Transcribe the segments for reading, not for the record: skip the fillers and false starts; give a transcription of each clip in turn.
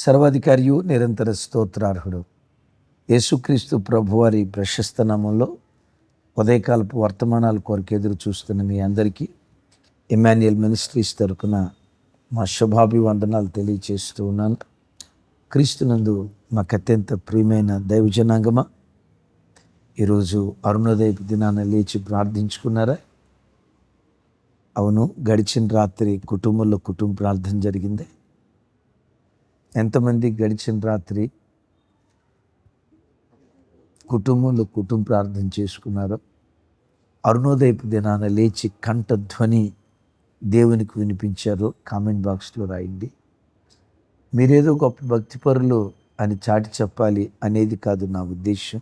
సర్వాధికారియు నిరంతర స్తోత్రార్హుడు యేసుక్రీస్తు ప్రభువారి ప్రశస్త నామంలో ఉదయకాలపు వర్తమానాల కొరకు ఎదురు చూస్తున్న మీ అందరికీ ఇమ్మాన్యుయల్ మినిస్ట్రీస్ తరపున మా శుభాభివందనాలు తెలియజేస్తూ ఉన్నాను. క్రీస్తునందు మాకు అత్యంత ప్రియమైన దైవజనాంగమా, ఈరోజు అరుణోదయపు దినాన లేచి ప్రార్థించుకున్నారా? అవును, గడిచిన రాత్రి కుటుంబ ప్రార్థన జరిగింది. ఎంతమంది గడిచిన రాత్రి కుటుంబంలో ప్రార్థన చేసుకున్నారో? అరుణోదయపు దినాన లేచి కంఠధ్వని దేవునికి వినిపించారో కామెంట్ బాక్స్లో రాయండి. మీరేదో గొప్ప భక్తిపరులు అని చాటి చెప్పాలి అనేది కాదు నా ఉద్దేశం.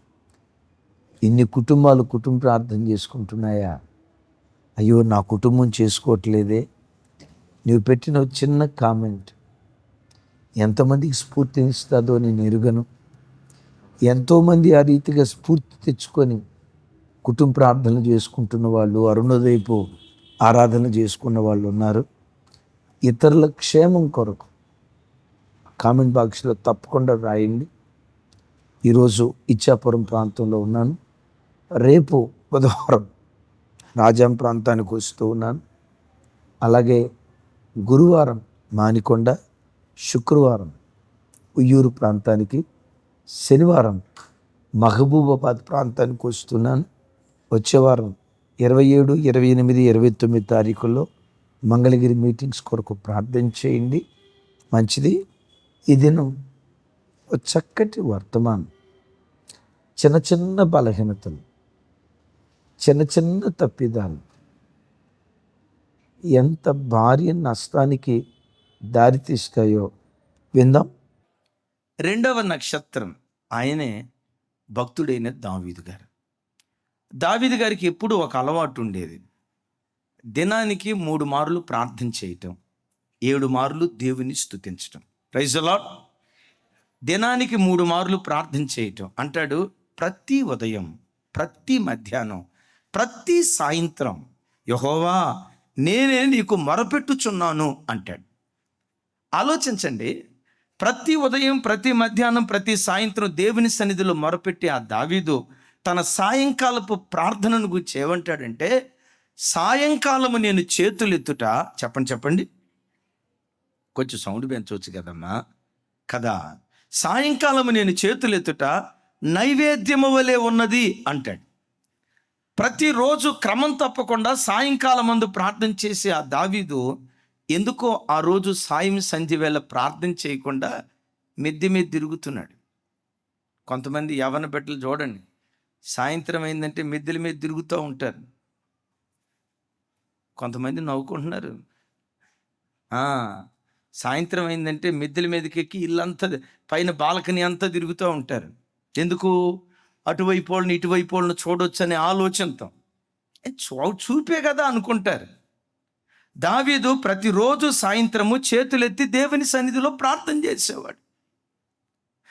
ఇన్ని కుటుంబాలు ప్రార్థన చేసుకుంటున్నాయా? అయ్యో, నా కుటుంబం చేసుకోవట్లేదే. నువ్వు పెట్టిన చిన్న కామెంట్ ఎంతమందికి స్ఫూర్తినిస్తుందో నేను ఎరుగను. ఎంతోమంది ఆ రీతిగా స్ఫూర్తి తెచ్చుకొని ప్రార్థనలు చేసుకుంటున్న వాళ్ళు, అరుణోదయపు ఆరాధన చేసుకున్న వాళ్ళు ఉన్నారు. ఇతరుల క్షేమం కొరకు కామెంట్ బాక్స్లో తప్పకుండా రాయండి. ఈరోజు ఇచ్చాపురం ప్రాంతంలో ఉన్నాను. రేపు బుధవారం రాజాం ప్రాంతానికి వస్తూ ఉన్నాను. అలాగే గురువారం మానికొండ, శుక్రవారం ఉయ్యూరు ప్రాంతానికి, శనివారం మహబూబాబాద్ ప్రాంతానికి వస్తున్నాను. వచ్చే వారం 27, 28, 29 తారీఖుల్లో మంగళగిరి మీటింగ్స్ కొరకు ప్రార్థన చేయండి. మంచిది. ఈ దినం ఒక చక్కటి వర్తమానం. చిన్న చిన్న బలహీనతలు, చిన్న చిన్న తప్పిదాలు ఎంత భారీ నష్టానికి దారితీస్తాయో విందాం. రెండవ నక్షత్రం ఆయనే భక్తుడైన దావీదు గారు. దావీదు గారికి ఎప్పుడు ఒక అలవాటు ఉండేది. దినానికి 3 మార్లు ప్రార్థన చేయటం, 7 మార్లు దేవుని స్తుతించటం. Praise the lord. దినానికి 3 మార్లు ప్రార్థన చేయటం అంటాడు. ప్రతి ఉదయం, ప్రతి మధ్యాహ్నం, ప్రతి సాయంత్రం యెహోవా నేనే నీకు మొరపెట్టుచున్నాను అంటాడు. ఆలోచించండి, ప్రతి ఉదయం, ప్రతి మధ్యాహ్నం, ప్రతి సాయంత్రం దేవుని సన్నిధిలో మొరపెట్టి ఆ దావీదు తన సాయంకాలపు ప్రార్థనను గురించి ఏమంటాడంటే, సాయంకాలము నేను చేతులెత్తుట, చెప్పండి కొంచెం సౌండ్ పెంచవచ్చు కదమ్మా కదా. సాయంకాలము నేను చేతులెత్తుట నైవేద్యము వలె ఉన్నది అంటాడు. ప్రతిరోజు క్రమం తప్పకుండా సాయంకాలం మందు ప్రార్థన చేసి ఆ దావీదు ఎందుకో ఆ రోజు సాయం సంధ్య వేళ ప్రార్థన చేయకుండా మిద్ది మీద తిరుగుతున్నాడు. కొంతమంది యవ్వన బిడ్డలు చూడండి, సాయంత్రం అయిందంటే మిద్దెల మీద తిరుగుతూ ఉంటారు. కొంతమంది నవ్వుకుంటున్నారు. సాయంత్రం అయిందంటే మిద్దెల మీదకి ఎక్కి ఇల్లంతా పైన బాల్కనీ అంతా తిరుగుతూ ఉంటారు. ఎందుకు? అటువైపు వాళ్ళని ఇటువైపు వాళ్ళని చూడొచ్చు అనే ఆలోచనతో. చూపే కదా అనుకుంటారు. దావీదు ప్రతిరోజు సాయంత్రము చేతులెత్తి దేవుని సన్నిధిలో ప్రార్థన చేసేవాడు.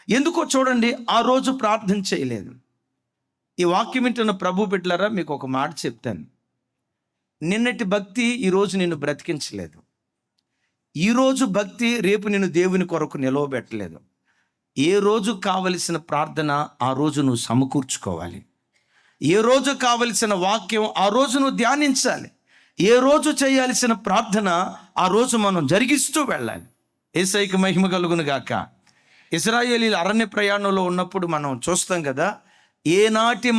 ఎందుకో చూడండి, ఆ రోజు ప్రార్థన చేయలేదు. ఈ వాక్యం వింటున్న ప్రభు బిడ్డలారా, మీకు ఒక మాట చెప్తాను. నిన్నటి భక్తి ఈరోజు నిన్ను బ్రతికించలేదు. ఈరోజు భక్తి రేపు నిన్ను దేవుని కొరకు నిలవబెట్టలేదు. ఏ రోజు కావలసిన ప్రార్థన ఆ రోజు నువ్వు సమకూర్చుకోవాలి. ఏ రోజు కావలసిన వాక్యం ఆ రోజు నువ్వు ధ్యానించాలి. ఏ రోజు చేయాల్సిన ప్రార్థన ఆ రోజు మనం జరిగిస్తూ వెళ్ళాలి. యేసయ్యకి మహిమ కలుగును గాక. ఇశ్రాయేలీయుల అరణ్య ప్రయాణంలో ఉన్నప్పుడు మనం చూస్తాం కదా, ఏనాటి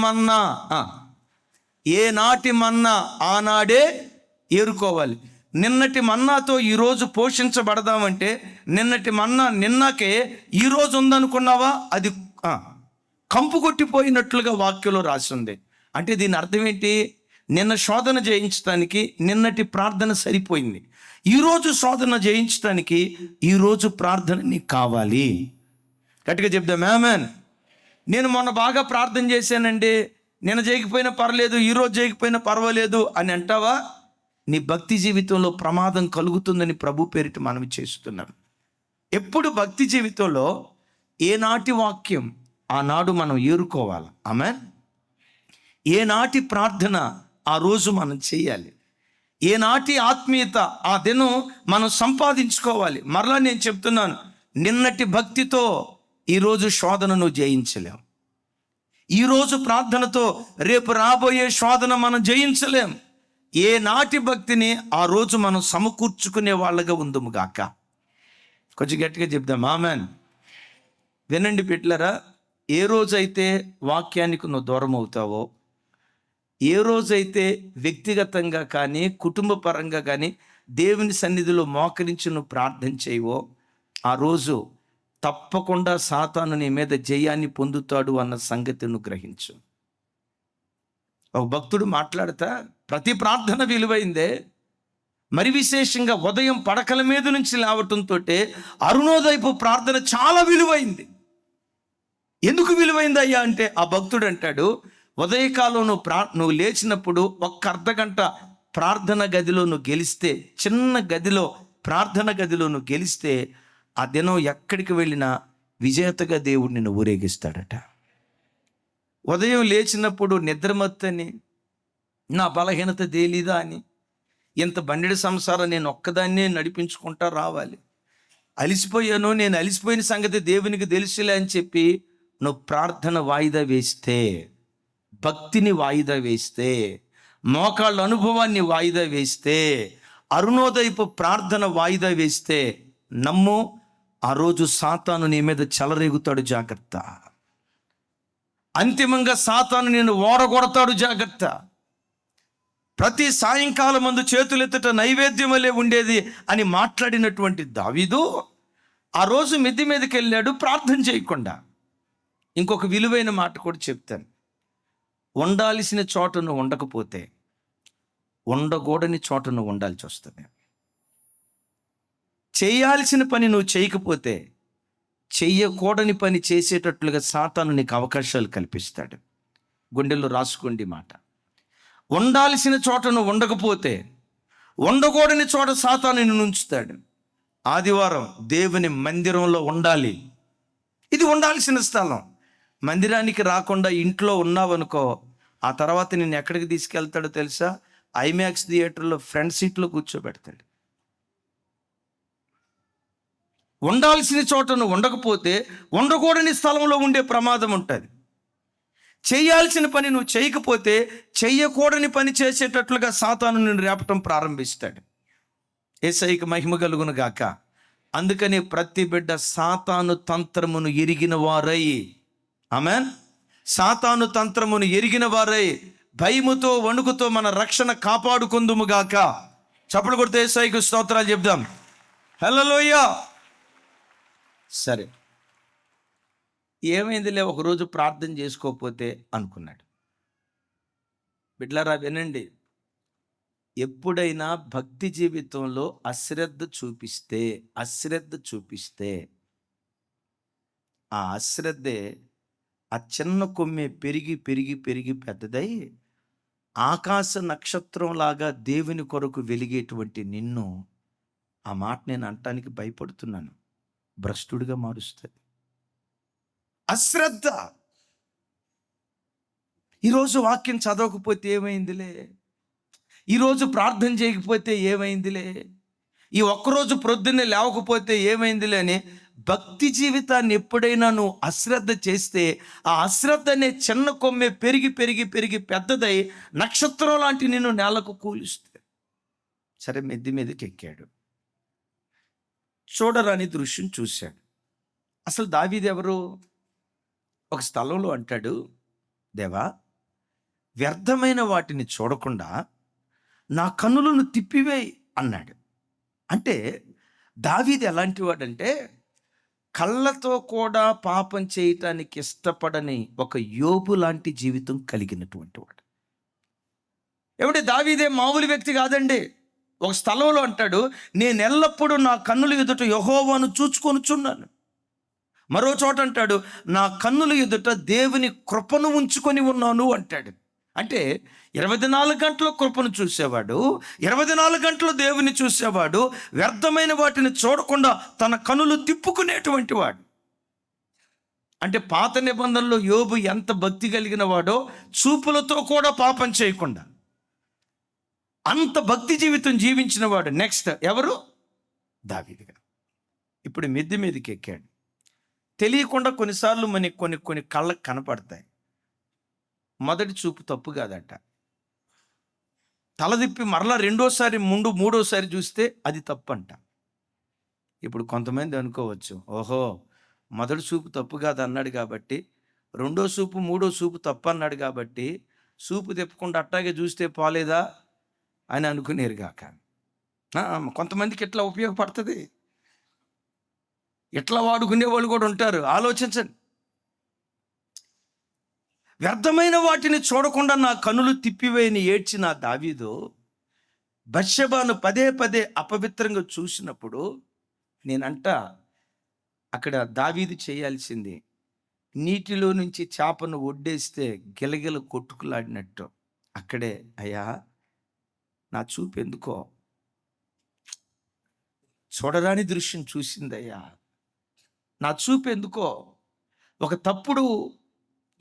మన్నా ఆనాడే ఏరుకోవాలి. నిన్నటి మన్నాతో ఈరోజు పోషించబడదామంటే నిన్నటి మన్నా నిన్నకే ఈరోజు ఉందనుకున్నావా, అది కంపు కొట్టిపోయినట్లుగా వాక్యంలో రాసి ఉంది. అంటే దీని అర్థం ఏంటి? నిన్న శోధన జయించడానికి నిన్నటి ప్రార్థన సరిపోయింది. ఈరోజు శోధన జయించడానికి ఈరోజు ప్రార్థన నీకు కావాలి. గట్టిగా చెప్దాం ఆమేన్. నేను మొన్న బాగా ప్రార్థన చేశానండి, నిన్న చేయకపోయినా పర్లేదు, ఈరోజు చేయకపోయినా పర్వాలేదు అని అంటావా? నీ భక్తి జీవితంలో ప్రమాదం కలుగుతుందని ప్రభు పేరిట మనం చేస్తున్నాం. ఎప్పుడు భక్తి జీవితంలో ఏనాటి వాక్యం ఆనాడు మనం ఏరుకోవాలి. ఆమేన్. ఏనాటి ప్రార్థన ఆ రోజు మనం చేయాలి. ఏనాటి ఆత్మీయత ఆ దినం మనం సంపాదించుకోవాలి. మరలా నేను చెప్తున్నాను, నిన్నటి భక్తితో ఈరోజు శోధనను జయించలేం. ఈరోజు ప్రార్థనతో రేపు రాబోయే శోధన మనం జయించలేం. ఏ నాటి భక్తిని ఆ రోజు మనం సమకూర్చుకునే వాళ్ళగా ఉందము గాక. కొంచెం గట్టిగా చెప్దాం ఆమెన్. వినండి బిడ్డలారా, ఏ రోజైతే వాక్యానికి నువ్వు దూరం అవుతావో, ఏ రోజైతే వ్యక్తిగతంగా కానీ కుటుంబ పరంగా కానీ దేవుని సన్నిధిలో మోకరించి నువ్వు ప్రార్థన చేయవో, ఆ రోజు తప్పకుండా సాతాను నీ మీద జయాన్ని పొందుతాడు అన్న సంగతి నువ్వు గ్రహించు. ఒక భక్తుడు మాట్లాడతా, ప్రతి ప్రార్థన విలువైందే, మరి విశేషంగా ఉదయం పడకల మీద నుంచి లేవటంతో అరుణోదయపు ప్రార్థన చాలా విలువైంది. ఎందుకు విలువైంది అయ్యా అంటే, ఆ భక్తుడు అంటాడు, ఉదయకాలం నువ్వు లేచినప్పుడు ఒక్క అర్ధగంట ప్రార్థన గదిలో నువ్వు గెలిస్తే, చిన్న గదిలో ప్రార్థన గదిలో నువ్వు గెలిస్తే, ఆ దినం ఎక్కడికి వెళ్ళినా విజేతగా దేవుడు నిన్ను ఊరేగిస్తాడట. ఉదయం లేచినప్పుడు నిద్రమత్తని, నా బలహీనత తేలిదా అని, ఇంత బండిడి సంసారం నేను ఒక్కదాన్నే నడిపించుకుంటా రావాలి, అలిసిపోయాను, నేను అలిసిపోయిన సంగతి దేవునికి తెలుసులే అని చెప్పి నువ్వు ప్రార్థన వాయిదా వేస్తే, భక్తిని వాయిదా వేస్తే, మోకాళ్ళ అనుభవాన్ని వాయిదా వేస్తే, అరుణోదయపు ప్రార్థన వాయిదా వేస్తే, నమ్ము, ఆ రోజు సాతాను నీ మీద చెలరేగుతాడు, జాగ్రత్త. అంతిమంగా సాతాను నేను ఓడగొడతాడు, జాగ్రత్త. ప్రతి సాయంకాలం మందు చేతులెత్తట నైవేద్యం వలె ఉండేది అని మాట్లాడినటువంటి దావీదు ఆ రోజు మిద్ది మీదకి వెళ్ళాడు ప్రార్థన చేయకుండా. ఇంకొక విలువైన మాట కూడా చెప్తాను. ఉండాల్సిన చోటను ఉండకపోతే ఉండకూడని చోటను ఉండాల్సి వస్తుంది. చేయాల్సిన పని నువ్వు చేయకపోతే చెయ్యకూడని పని చేసేటట్లుగా సాతాను నీకు అవకాశాలు కల్పిస్తాడు. గుండెల్లో రాసుకోండి మాట. ఉండాల్సిన చోటను ఉండకపోతే ఉండకూడని చోట సాతాను నిన్ను ఉంచుతాడు. ఆదివారం దేవుని మందిరంలో ఉండాలి, ఇది ఉండాల్సిన స్థలం. మందిరానికి రాకుండా ఇంట్లో ఉన్నావనుకో, ఆ తర్వాత నిన్ను ఎక్కడికి తీసుకెళ్తాడో తెలుసా? ఐమాక్స్ థియేటర్లో ఫ్రంట్ సీట్లో కూర్చోబెడతాడు. ఉండాల్సిన చోటను ఉండకపోతే ఉండకూడని స్థలంలో ఉండే ప్రమాదం ఉంటుంది. చేయాల్సిన పని నువ్వు చేయకపోతే చెయ్యకూడని పని చేసేటట్లుగా సాతాను నిన్ను రేపటం ప్రారంభిస్తాడు. యేసయ్యకి మహిమ కలుగును గాక. అందుకని ప్రతి బిడ్డ సాతాను తంత్రమును ఎరిగిన వారై, ఆమేన్, సాతాను తంత్రమును ఎరిగిన వారై భయముతో వణుకుతో మన రక్షణ కాపాడుకుందుము గాక. చప్పలు కొడితే యేసయ్యకు స్తోత్రాలు చెప్దాం. హల్లెలూయా. సరే, ఏమైందిలే ఒకరోజు ప్రార్థన చేసుకోకపోతే అనుకున్నాడు. బిడ్డలారా వినండి, ఎప్పుడైనా భక్తి జీవితంలో అశ్రద్ధ చూపిస్తే ఆ అశ్రద్ధే ఆ చిన్న కొమ్మే పెరిగి పెరిగి పెరిగి పెద్దదై ఆకాశ నక్షత్రంలాగా దేవుని కొరకు వెలిగేటువంటి నిన్ను, ఆ మాట నేను అంటానికి భయపడుతున్నాను, భ్రష్టుడిగా మారుస్తుంది. అశ్రద్ధ. ఈరోజు వాక్యం చదవకపోతే ఏమైందిలే, ఈరోజు ప్రార్థన చేయకపోతే ఏమైందిలే, ఈ ఒక్కరోజు ప్రొద్దున్నే లేవకపోతే ఏమైందిలే అని భక్తి జీవితాన్ని ఎప్పుడైనా నువ్వు అశ్రద్ధ చేస్తే, ఆ అశ్రద్ధ అనే చిన్న కొమ్మే పెరిగి పెరిగి పెరిగి పెద్దదై నక్షత్రం లాంటి నిన్ను నేలకు కూలుస్తే. సరే, మెద్ది మీదకి ఎక్కాడు, చూడరాని దృశ్యం చూశాడు. అసలు దావీదు ఎవరు? ఒక స్థలంలో అంటాడు, దేవా, వ్యర్థమైన వాటిని చూడకుండా నా కన్నులను తిప్పివేయి అన్నాడు. అంటే దావీదు ఎలాంటి వాడంటే, కళ్ళతో కూడా పాపం చేయటానికి ఇష్టపడని ఒక యోబు లాంటి జీవితం కలిగినటువంటి వాడు. ఏమంటే దావీదే మామూలు వ్యక్తి కాదండి. ఒక స్థలంలో అంటాడు, నేను ఎల్లప్పుడూ నా కన్నుల ఎదుట యెహోవాను చూచుకొనుచున్నాను. మరో చోట అంటాడు, నా కన్నుల ఎదుట దేవుని కృపను ఉంచుకొని ఉన్నాను అంటాడు. అంటే 24 గంటల కృపను చూసేవాడు, 24 గంటలు దేవుని చూసేవాడు, వ్యర్థమైన వాటిని చూడకుండా తన కనులు తిప్పుకునేటువంటి వాడు. అంటే పాత నిబంధనలో యోబు ఎంత భక్తి కలిగిన వాడో, చూపులతో కూడా పాపం చేయకుండా అంత భక్తి జీవితం జీవించిన వాడు. నెక్స్ట్ ఎవరు? దావీదు గారు. ఇప్పుడు మిద్దె మీదకి ఎక్కాడు. తెలియకుండా కొన్నిసార్లు మనకి కొన్ని కొన్ని కళ్ళకు కనపడతాయి. మొదటి చూపు తప్పు కాదట. తలదిప్పి మరలా రెండోసారి మూడోసారి చూస్తే అది తప్పంట. ఇప్పుడు కొంతమంది అనుకోవచ్చు, ఓహో మొదటి చూపు తప్పు కాదు అన్నాడు కాబట్టి, రెండో చూపు మూడో చూపు తప్పు అన్నాడు కాబట్టి చూపు తిప్పకుండా అట్టాగే చూస్తే పోలేదా అని అనుకునేరు గాక. కొంతమందికి ఇట్లా ఉపయోగపడుతుంది, ఇట్లా వాడుకునే వాళ్ళు కూడా ఉంటారు. ఆలోచించండి. వ్యర్థమైన వాటిని చూడకుండా నా కనులు తిప్పివేయని ఏడ్చిన దావీదు బత్షెబాను పదే పదే అపవిత్రంగా చూసినప్పుడు నేనంట అక్కడ దావీదు చేయాల్సింది నీటిలో నుంచి చేపను ఒడ్డేస్తే గిలగిల కొట్టుకులాడినట్టు అక్కడే, అయ్యా నా చూపు ఎందుకో చూడరాని దృశ్యం చూసిందయ్యా, నా చూపు ఎందుకో ఒక తప్పుడు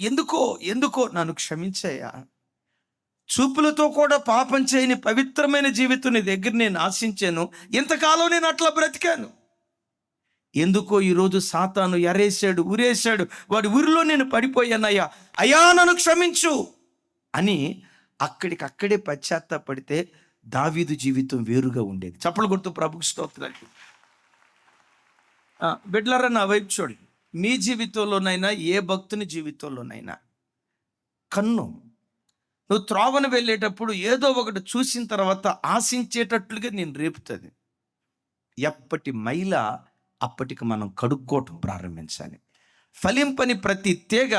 ఎందుకో నన్ను క్షమించయ్యా. చూపులతో కూడా పాపం చేయని పవిత్రమైన జీవితం నీ దగ్గర నేను ఆశించాను, ఇంతకాలం నేను అట్లా బ్రతికాను, ఎందుకో ఈరోజు సాతాను ఎరేశాడు, ఊరేశాడు, వాడి ఊరిలో నేను పడిపోయానయ్యా, అయ్యా నన్ను క్షమించు అని అక్కడికక్కడే పశ్చాత్తాపడితే దావీదు జీవితం వేరుగా ఉండేది. చప్పలు కొడుతూ ప్రభుకు స్తోత్రాలు. బిడ్డలారా, నా వైపు చూడండి. మీ జీవితంలోనైనా ఏ భక్తుని జీవితంలోనైనా కన్ను నువ్వు త్రోవను వెళ్ళేటప్పుడు ఏదో ఒకటి చూసిన తర్వాత ఆశించేటట్లుగా నేను రేపుతుంది. ఎప్పటి మైల అప్పటికి మనం కడుక్కోవటం ప్రారంభించాలి. ఫలింపని ప్రతి తీగ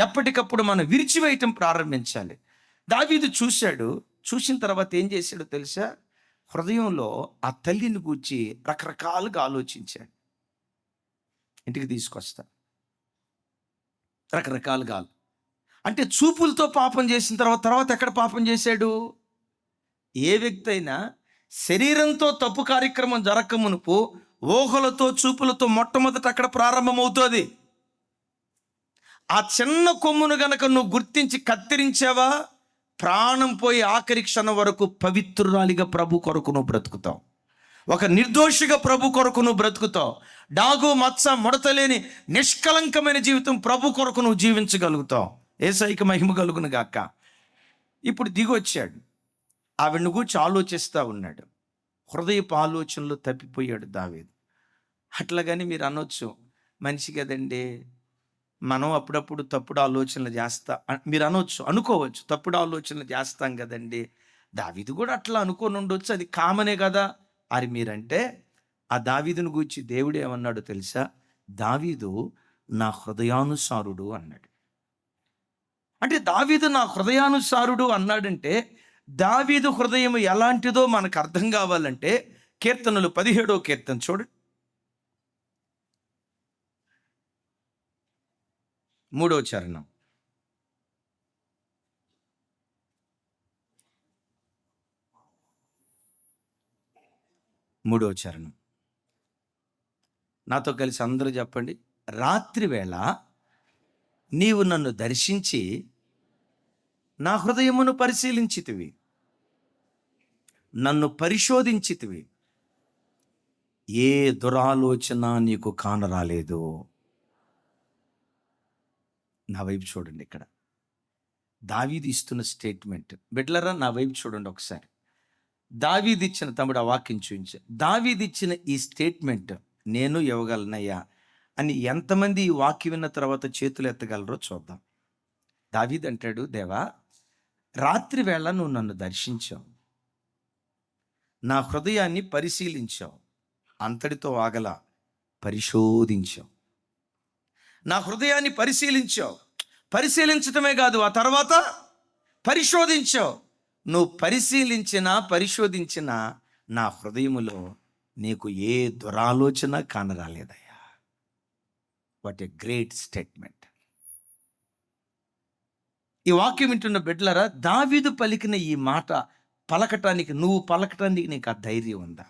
ఎప్పటికప్పుడు మనం విరిచివేయటం ప్రారంభించాలి. దావీదు చూశాడు. చూసిన తర్వాత ఏం చేశాడో తెలుసా? హృదయంలో ఆ తల్లిని గూర్చి రకరకాలుగా ఆలోచించాడు. ఇంటికి తీసుకొస్తా రకరకాలుగా అంటే చూపులతో పాపం చేసిన తర్వాత ఎక్కడ పాపం చేశాడు? ఏ వ్యక్తి అయినా శరీరంతో తప్పు కార్యక్రమం జరగక మునుపు ఊహలతో చూపులతో మొట్టమొదట అక్కడ ప్రారంభమవుతుంది. ఆ చిన్న కొమ్మును గనక నువ్వు గుర్తించి కత్తిరించావా, ప్రాణం పోయి ఆఖరి క్షణం వరకు పవిత్రురాలిగా ప్రభు కొరకు నువ్వు బ్రతుకుతావు. ఒక నిర్దోషిగా ప్రభు కొరకు నువ్వు బ్రతుకుతావు. డాగు మచ్చ ముడతలేని నిష్కలంకమైన జీవితం ప్రభు కొరకు నువ్వు జీవించగలుగుతావు. యేసయ్యకి మహిమ కలుగును గాక. ఇప్పుడు దిగొచ్చాడు. ఆవిడను గురించి ఆలోచిస్తూ ఉన్నాడు. హృదయపు ఆలోచనలు తప్పిపోయాడు దావీదు. అట్లాగని మీరు అనొచ్చు, మనిషి కదండి, మనం అప్పుడప్పుడు తప్పుడు ఆలోచనలు మీరు అనుకోవచ్చు తప్పుడు ఆలోచనలు చేస్తాం కదండి. దావీదు కూడా అట్లా అనుకొని ఉండొచ్చు, అది కామనే కదా అని మీరంటే, ఆ దావీదును గురించి దేవుడు ఏమన్నాడో తెలుసా? దావీదు నా హృదయానుసారుడు అన్నాడు. అంటే దావీదు నా హృదయానుసారుడు అన్నాడంటే దావీదు హృదయం ఎలాంటిదో మనకు అర్థం కావాలంటే కీర్తనలు 17వ కీర్తన చూడండి, 3వ చరణం. నాతో కలిసి అందరూ చెప్పండి. రాత్రి వేళ నీవు నన్ను దర్శించి నా హృదయమును పరిశీలించితివి, నన్ను పరిశోధించితివి, ఏ దురాలోచన నీకు కానరాలేదు. నా వైపు చూడండి. ఇక్కడ దావీదు ఇస్తున్న స్టేట్మెంట్. బిడ్డలారా, నా వైపు చూడండి ఒకసారి. దావీదు ఇచ్చిన, తమ్ముడు ఆ వాక్యం చూపించా, దావీదు ఇచ్చిన ఈ స్టేట్మెంట్ నేను ఇవ్వగలనయ్యా అని ఎంతమంది ఈ వాక్యం విన్న తర్వాత చేతులు ఎత్తగలరో చూద్దాం. దావీదు అంటాడు, దేవా రాత్రి వేళ నువ్వు నన్ను దర్శించావు, నా హృదయాన్ని పరిశీలించావు, అంతటితో ఆగల పరిశోధించావు. నా హృదయాన్ని పరిశీలించటమే కాదు, ఆ తర్వాత పరిశోధించావు. నువ్వు పరిశోధించిన నా హృదయములో నీకు ఏ దురాలోచన కానరాలేదయ్యా. What a great statement. ఈ వాక్యం వింటున్న బిడ్డలారా, దావీదు పలికిన ఈ మాట పలకటానికి నీకు ఆ ధైర్యం ఉందా?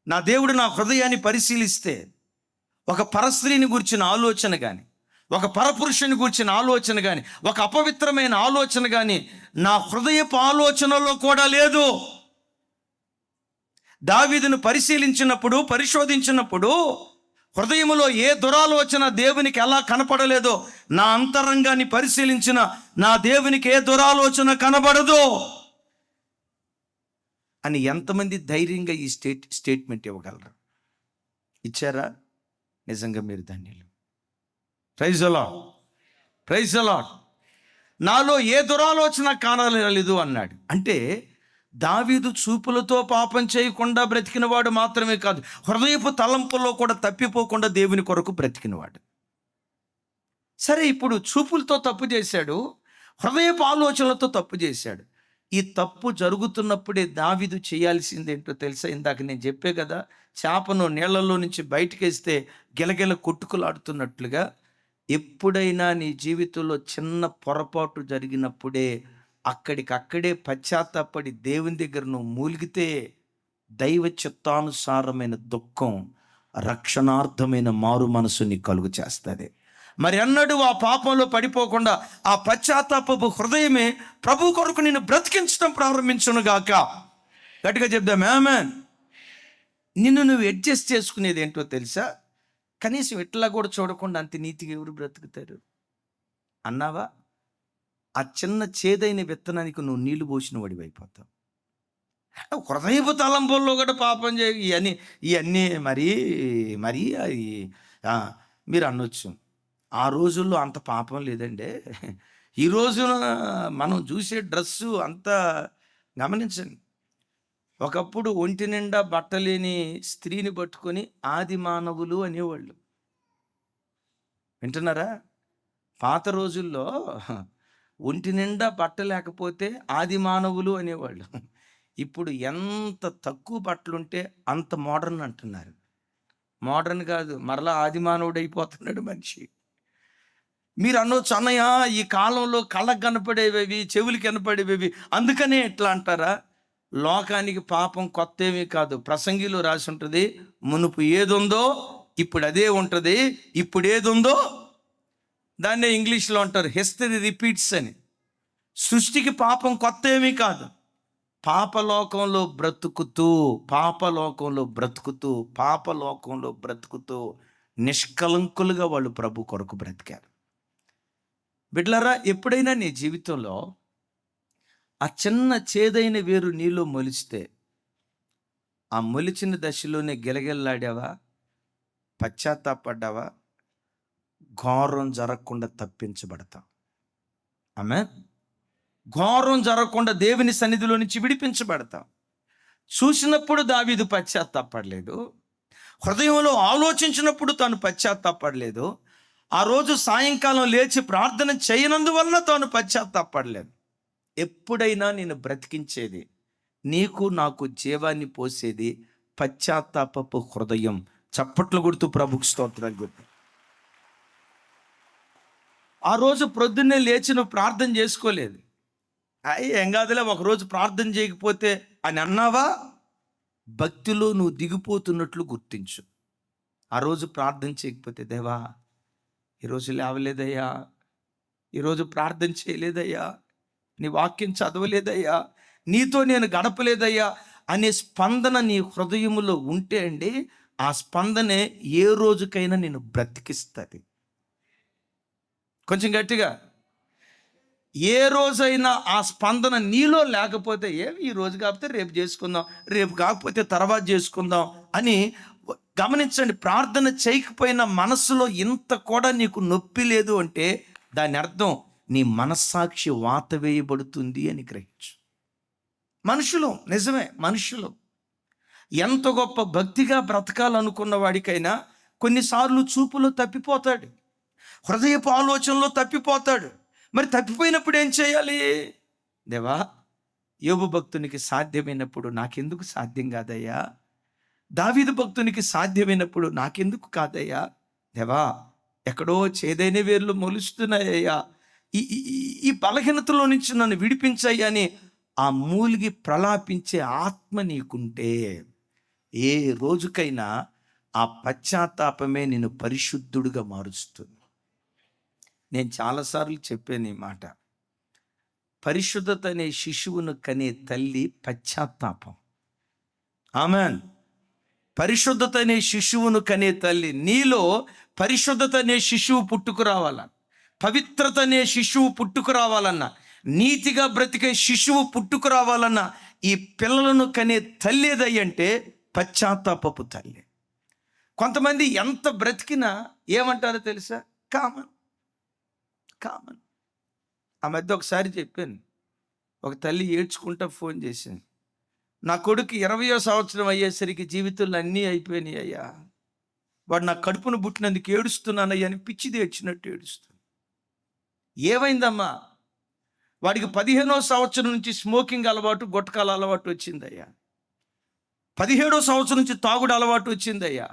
నా దేవుడు నా హృదయాన్ని పరిశీలిస్తే ఒక పరస్త్రీని గురించిన ఆలోచన కానీ, ఒక పరపురుషుని గురించిన ఆలోచన కానీ, ఒక అపవిత్రమైన ఆలోచన కానీ నా హృదయపు ఆలోచనలో కూడా లేదు. దావీదును పరిశోధించినప్పుడు హృదయములో ఏ దురాలోచన దేవునికి ఎలా కనపడలేదో, నా అంతరంగాన్ని పరిశీలించిన నా దేవునికి ఏ దురాలోచన కనబడదో అని ఎంతమంది ధైర్యంగా ఈ స్టేట్మెంట్ ఇవ్వగలరు? ఇచ్చారా? నిజంగా మీరు ధన్యులు. Praise the lord, praise the lord. నాలో ఏ దురాలోచన కానలేదు అన్నాడు. అంటే దావీదు చూపులతో పాపం చేయకుండా బ్రతికినవాడు మాత్రమే కాదు, హృదయపు తలంపుల్లో కూడా తప్పిపోకుండా దేవుని కొరకు బ్రతికినవాడు. సరే, ఇప్పుడు చూపులతో తప్పు చేశాడు, హృదయపు ఆలోచనలతో తప్పు చేశాడు. ఈ తప్పు జరుగుతున్నప్పుడే దావీదు చేయాల్సిందేంటో తెలుసా? ఇందాక నేను చెప్పే కదా, చేపను నీళ్లలో నుంచి బయటకేస్తే గిలగిల కొట్టుకులాడుతున్నట్లుగా ఎప్పుడైనా నీ జీవితంలో చిన్న పొరపాటు జరిగినప్పుడే అక్కడికక్కడే పశ్చాత్తాపడి దేవుని దగ్గర నువ్వు మూలిగితే దైవ చిత్తానుసారమైన దుఃఖం, రక్షణార్థమైన మారు మనసు నీ కలుగు చేస్తుంది. మరి అన్నాడు, ఆ పాపంలో పడిపోకుండా ఆ పశ్చాత్తాపపు హృదయమే ప్రభు కొరకు నిన్ను బ్రతికించడం ప్రారంభించును గాక. గట్టిగా చెప్దాం ఆమేన్. నిన్ను నువ్వు అడ్జస్ట్ చేసుకునేది ఏంటో తెలుసా? కనీసం ఇట్లా కూడా చూడకుండా అంత నీతిగా ఎవరు బ్రతుకుతారు అన్నావా? ఆ చిన్న చేదైన విత్తనానికి నువ్వు నీళ్లు పోసిన వాడివైపోతావు. హృదయపు తలంపుల్లో కూడా పాపం ఇవన్నీ మరీ మీరు అనొచ్చు, ఆ రోజుల్లో అంత పాపం లేదండి. ఈ రోజున మనం చూసే డ్రెస్సు అంతా గమనించండి. ఒకప్పుడు ఒంటి నిండా బట్టలేని స్త్రీని పట్టుకొని ఆది మానవులు అనేవాళ్ళు. వింటున్నారా? పాత రోజుల్లో ఒంటి నిండా బట్ట లేకపోతే ఆది మానవులు అనేవాళ్ళు. ఇప్పుడు ఎంత తక్కువ బట్టలుంటే అంత మోడర్న్ అంటున్నారు. మోడర్న్ కాదు, మరలా ఆది మానవుడు అయిపోతున్నాడు మనిషి. మీరు అనొచ్చు, అన్నయ్య ఈ కాలంలో కళ్ళకు కనపడేవి, చెవులకి కనపడేవి, అందుకనే ఎట్లా అంటారా? లోకానికి పాపం కొత్త ఏమీ కాదు. ప్రసంగిలో రాసి ఉంటుంది, మునుపు ఏదుందో ఇప్పుడు అదే ఉంటుంది, ఇప్పుడు ఏదుందో దాన్నే ఇంగ్లీష్లో అంటారు హిస్టరీ రిపీట్స్ అని. సృష్టికి పాపం కొత్త ఏమీ కాదు. పాపలోకంలో బ్రతుకుతూ నిష్కలంకులుగా వాళ్ళు ప్రభు కొరకు బ్రతికారు. బిడ్డలారా, ఎప్పుడైనా నీ జీవితంలో ఆ చిన్న చేదైన వేరు నీలో మొలిస్తే, ఆ మొలిచిన దశలోనే గిలగిల్లాడావా, పశ్చాత్తాపడ్డావా, ఘోరం జరగకుండా తప్పించబడతాం. ఆమేన్. ఘోరం జరగకుండా దేవుని సన్నిధిలో నుంచి విడిపించబడతాం. చూసినప్పుడు దావీదు పశ్చాత్తాపడలేదు, హృదయంలో ఆలోచించినప్పుడు తాను పశ్చాత్తాపడలేదు, ఆ రోజు సాయంకాలం లేచి ప్రార్థన చేయనందువలన తాను పశ్చాత్తాపడలేదు. ఎప్పుడైనా నేను బ్రతికించేది, నీకు నాకు జీవాన్ని పోసేది పశ్చాత్తాపపు హృదయం. చప్పట్లు కొడుతూ ప్రభుకు స్తోత్రాలు చెప్పు. ఆ రోజు ప్రొద్దున్నే లేచి నువ్వు ప్రార్థన చేసుకోలేదు, ఏం కాదులే ఒకరోజు ప్రార్థన చేయకపోతే అని అన్నావా? భక్తిలో నువ్వు దిగిపోతున్నట్లు గుర్తించు. ఆ రోజు ప్రార్థన చేయకపోతే, దేవా ఈరోజు లేవలేదయ్యా, ఈరోజు ప్రార్థన చేయలేదయ్యా, నీ వాక్యం చదవలేదయ్యా, నీతో నేను గడపలేదయ్యా అనే స్పందన నీ హృదయములో ఉంటే అండి, ఆ స్పందనే ఏ రోజుకైనా నేను బ్రతికిస్తుంది. కొంచెం గట్టిగా, ఏ రోజైనా ఆ స్పందన నీలో లేకపోతే, ఈ రోజు కాకపోతే రేపు చేసుకుందాం, రేపు కాకపోతే తర్వాత చేసుకుందాం అని గమనించండి. ప్రార్థన చేయకపోయినా మనస్సులో ఇంత కూడా నీకు నొప్పి లేదు అంటే దాని అర్థం నీ మనస్సాక్షి వాత వేయబడుతుంది అని గ్రహించు. మనుషులు, నిజమే, మనుషులు ఎంత గొప్ప భక్తిగా బ్రతకాలనుకున్న వాడికైనా కొన్నిసార్లు చూపులో తప్పిపోతాడు, హృదయపు ఆలోచనలో తప్పిపోతాడు. మరి తప్పిపోయినప్పుడు ఏం చేయాలి? దేవా, యోబు భక్తునికి సాధ్యమైనప్పుడు నాకెందుకు సాధ్యం కాదయ్యా? దావీదు భక్తునికి సాధ్యమైనప్పుడు నాకెందుకు కాదయ్యా? దేవా, ఎక్కడో చేదైన వేర్లు మొలుస్తున్నాయ్యా, ఈ బలహీనతలో నుంచి నన్ను విడిపించయ్యా అని ఆ మూలిగి ప్రలాపించే ఆత్మ నీకుంటే ఏ రోజుకైనా ఆ పశ్చాత్తాపమే నిన్ను పరిశుద్ధుడిగా మారుస్తుంది. నేను చాలాసార్లు చెప్పాను ఈ మాట. పరిశుద్ధత అనే శిశువును కనే తల్లి పశ్చాత్తాపం. ఆమెన్. పరిశుద్ధత అనే శిశువును కనే తల్లి, నీలో పరిశుద్ధత అనే శిశువు పుట్టుకురావాల, పవిత్రత అనే శిశువు పుట్టుకురావాలన్నా, నీతిగా బ్రతికే శిశువు పుట్టుకురావాలన్నా ఈ పిల్లలను కనే తల్లి ఏదయ్యంటే పశ్చాత్తాపపు తల్లి. కొంతమంది ఎంత బ్రతికినా ఏమంటారో తెలుసా? కామన్. ఆ మధ్య ఒకసారి చెప్పాను, ఒక తల్లి ఏడ్చుకుంటా ఫోన్ చేసింది, నా కొడుకు 20వ సంవత్సరం అయ్యేసరికి జీవితంలో అన్నీ అయిపోయినాయి అయ్యా, వాడు నా కడుపును పుట్టినందుకు ఏడుస్తున్నానయ్యా అని పిచ్చిది వచ్చినట్టు ఏడుస్తుంది. ఏమైందమ్మా? వాడికి 15వ సంవత్సరం నుంచి స్మోకింగ్ అలవాటు, గుట్కాల అలవాటు వచ్చిందయ్యా. 17వ సంవత్సరం నుంచి తాగుడు అలవాటు వచ్చిందయ్యా.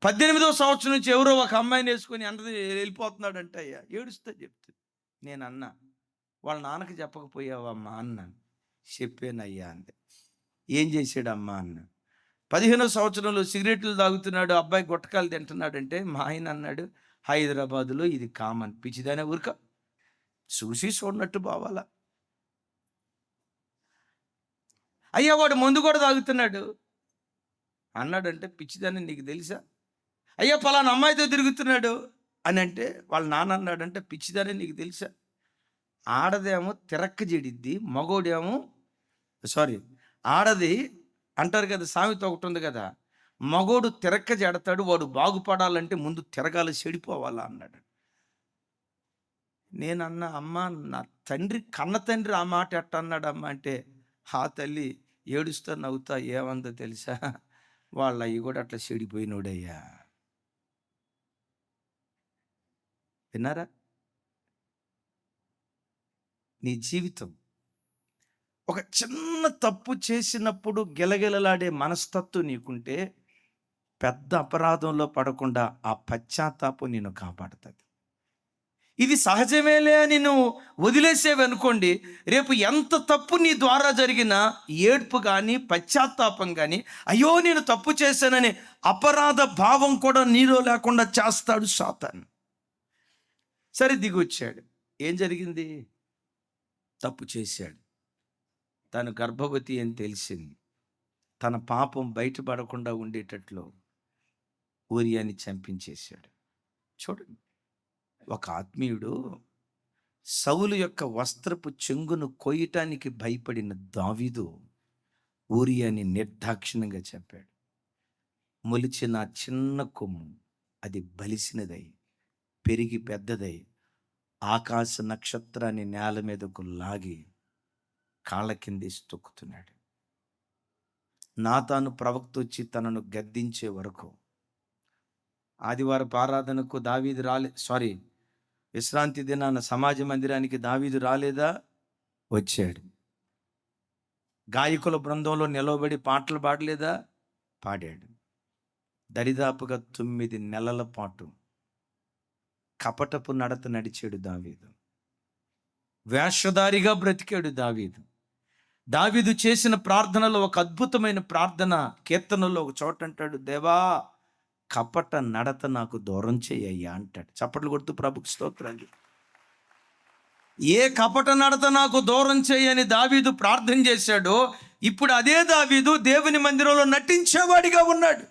18వ సంవత్సరం నుంచి ఎవరో ఒక అమ్మాయిని వేసుకొని అందరూ వెళ్ళిపోతున్నాడంటే అయ్యా ఏడుస్తా చెప్తుంది. నేను అన్నా, వాళ్ళ నాన్నకి చెప్పకపోయావమ్మా అన్నాను. చెప్పానయ్యా అంది. ఏం చేశాడమ్మా అన్న. 15వ సంవత్సరంలో సిగరెట్లు తాగుతున్నాడు, అబ్బాయి గుట్టకాలు తింటున్నాడంటే మా ఆయన అన్నాడు, హైదరాబాదులో ఇది కామన్, పిచ్చిదానే ఊరిక చూసి చూడనట్టు బావాలా. అయ్యా వాడు మందు కూడా తాగుతున్నాడు అన్నాడంటే పిచ్చిదాన్ని నీకు తెలుసా? అయ్యా పలానా అమ్మాయితో తిరుగుతున్నాడు అని అంటే వాళ్ళ నాన్న అన్నాడంటే పిచ్చిదాన్ని నీకు తెలుసా? ఆడదేమో తిరక్క జడిద్ది, మగోడేమో ఆడది అంటారు కదా, సామెత ఒకటి ఉంది కదా, మగోడు తిరక్క జడతాడు, వాడు బాగుపడాలంటే ముందు తిరగాలి, చెడిపోవాలా అన్నాడు. నేను అన్నా, అమ్మ నా తండ్రి కన్న తండ్రి ఆ మాట ఎట్ట అన్నాడమ్మా అంటే, ఆ తల్లి ఏడుస్తా నవ్వుతా ఏమందో తెలుసా, వాళ్ళ అయ్యి కూడా అట్లా చెడిపోయినోడయ్యా. విన్నారా? నీ జీవితం ఒక చిన్న తప్పు చేసినప్పుడు గెలగెలలాడే మనస్తత్వం నీకుంటే పెద్ద అపరాధంలో పడకుండా ఆ పశ్చాత్తాపం నిన్ను కాపాడుతుంది. ఇది సహజమేలే అని నువ్వు వదిలేసేవనుకోండి, రేపు ఎంత తప్పు నీ ద్వారా జరిగినా ఏడ్పు కానీ పశ్చాత్తాపం కానీ, అయ్యో నేను తప్పు చేశానని అపరాధ భావం కూడా నీలో లేకుండా చేస్తాడు సాతాను. సరే దిగొచ్చాడు, ఏం జరిగింది? తప్పు చేశాడు, తను గర్భవతి అని తెలిసింది, తన పాపం బయటపడకుండా ఉండేటట్లు ఊరియాని చంపించేశాడు. చూడండి, ఒక ఆత్మీయుడు సౌలు యొక్క వస్త్రపు చెంగును కోయటానికి భయపడిన దావీదు ఊరియాని నిర్దాక్షిణ్యంగా చెప్పాడు. మొలిచిన చిన్న కొమ్ము అది బలిసినదై పెరిగి పెద్దదై ఆకాశ నక్షత్రాన్ని నేల మీదకు లాగి కాళ్ళ కిందేసి తొక్కుతున్నాడు. నాతాను ప్రవక్త వచ్చి తనను గద్దించే వరకు, ఆదివారపు ఆరాధనకు దావీదు విశ్రాంతి దినాన సమాజ మందిరానికి దావీదు రాలేదా? వచ్చాడు. గాయకుల బృందంలో నిలవబడి పాటలు పాడలేదా? పాడాడు. దరిదాపుగా 9 నెలల పాటు కపటపు నడత నడిచాడు దావీదు. వేషధారిగా బ్రతికాడు దావీదు. దావీదు చేసిన ప్రార్థనలో ఒక అద్భుతమైన ప్రార్థన, కీర్తనలో ఒక చోట అంటాడు, దేవా కపట నడత నాకు దూరం చేయ్యా అంటాడు. చప్పట్లు కొడుతూ ప్రభుకు స్తోత్రాలు. ఏ కపట నడత నాకు దూరం చేయని దావీదు ప్రార్థన చేశాడో, ఇప్పుడు అదే దావీదు దేవుని మందిరంలో నటించేవాడిగా ఉన్నాడు.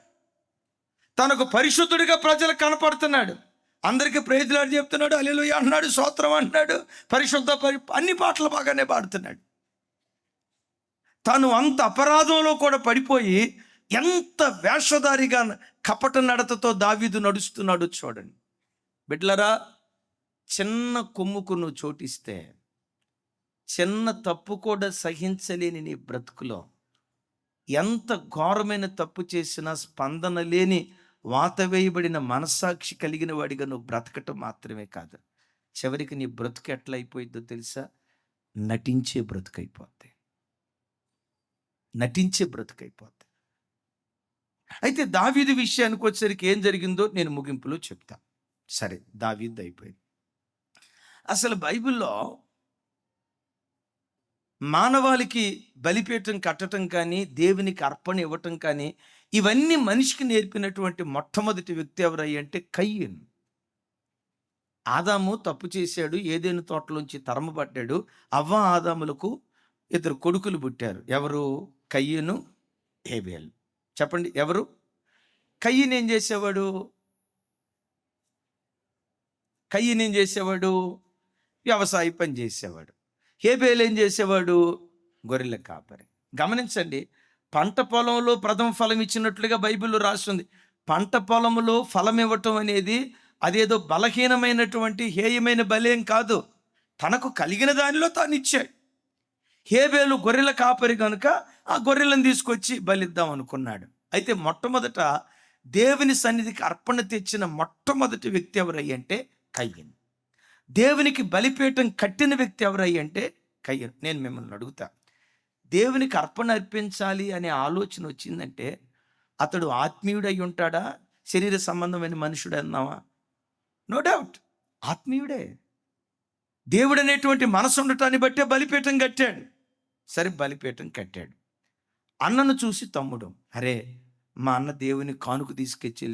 తనకు పరిశుద్ధుడిగా ప్రజలకు కనపడుతున్నాడు. అందరికీ ప్రైజ్లాడు చెప్తున్నాడు, హల్లెలూయా అన్నాడు, స్తోత్రం అంటున్నాడు, పరిశుద్ధ అన్ని పాటలు బాగానే పాడుతున్నాడు. తను అంత అపరాధంలో కూడా పడిపోయి ఎంత వేషధారిగా కపట నడతతో దావీదు నడుస్తున్నాడు చూడండి. బిడ్లరా, చిన్న కొమ్ముకు నువ్వు చోటిస్తే, చిన్న తప్పు కూడా సహించలేని నీ బ్రతుకులో ఎంత ఘోరమైన తప్పు చేసినా స్పందన లేని వాత వేయబడిన మనస్సాక్షి కలిగిన వాడిగా నువ్వు బ్రతకటం మాత్రమే కాదు, చివరికి నీ బ్రతుకు ఎట్లా అయిపోయిద్దో తెలుసా? నటించే బ్రతుకైపోద్ది. అయితే దావీదు విషయానికి వచ్చేసరికి ఏం జరిగిందో నేను ముగింపులో చెప్తా. సరే, దావీదు అయిపోయింది. అసలు బైబిల్లో మానవాళికి బలిపీఠం కట్టడం కానీ, దేవునికి అర్పణ ఇవ్వటం కానీ, ఇవన్నీ మనిషికి నేర్పినటువంటి మొట్టమొదటి వ్యక్తి ఎవరయ్యంటే కయ్యను. ఆదాము తప్పు చేశాడు, ఏదెను తోటలోంచి తరమబడ్డాడు. అవ్వ ఆదాములకు 2 కొడుకులు పుట్టారు. ఎవరు? కయ్యను, హేబేలు. చెప్పండి ఎవరు? కయ్యను ఏం చేసేవాడు? కయ్యను ఏం చేసేవాడు? వ్యవసాయ పని చేసేవాడు. హేబేలు ఏం చేసేవాడు? గొర్రెల కాపరి. గమనించండి, పంట పొలంలో ప్రథమ ఫలం ఇచ్చినట్లుగా బైబిల్లో రాస్తుంది. పంట పొలంలో ఫలం ఇవ్వటం అనేది అదేదో బలహీనమైనటువంటి హేయమైన బలేం కాదు. తనకు కలిగిన దానిలో తాను ఇచ్చాడు. హేబేలు గొర్రెల కాపరి కనుక ఆ గొర్రెలను తీసుకొచ్చి బలిద్దాం అనుకున్నాడు. అయితే మొట్టమొదట దేవుని సన్నిధికి అర్పణ తెచ్చిన మొట్టమొదటి వ్యక్తి ఎవరయ్యంటే కయ్యను. దేవునికి బలిపీఠం కట్టిన వ్యక్తి ఎవరయ్యంటే కయ్యను. నేను మిమ్మల్ని అడుగుతా, దేవునికి అర్పణ అర్పించాలి అనే ఆలోచన వచ్చిందంటే అతడు ఆత్మీయుడై ఉంటాడా, శరీర సంబంధమైన మనుషుడు అన్నావా? నో డౌట్ ఆత్మీయుడే. దేవుడు అనేటువంటి మనసు ఉండటాన్ని బట్టే బలిపీఠం కట్టాడు. సరే, బలిపీఠం కట్టాడు. అన్నను చూసి తమ్ముడు, అరే మా అన్న దేవుని కానుక తీసుకొచ్చి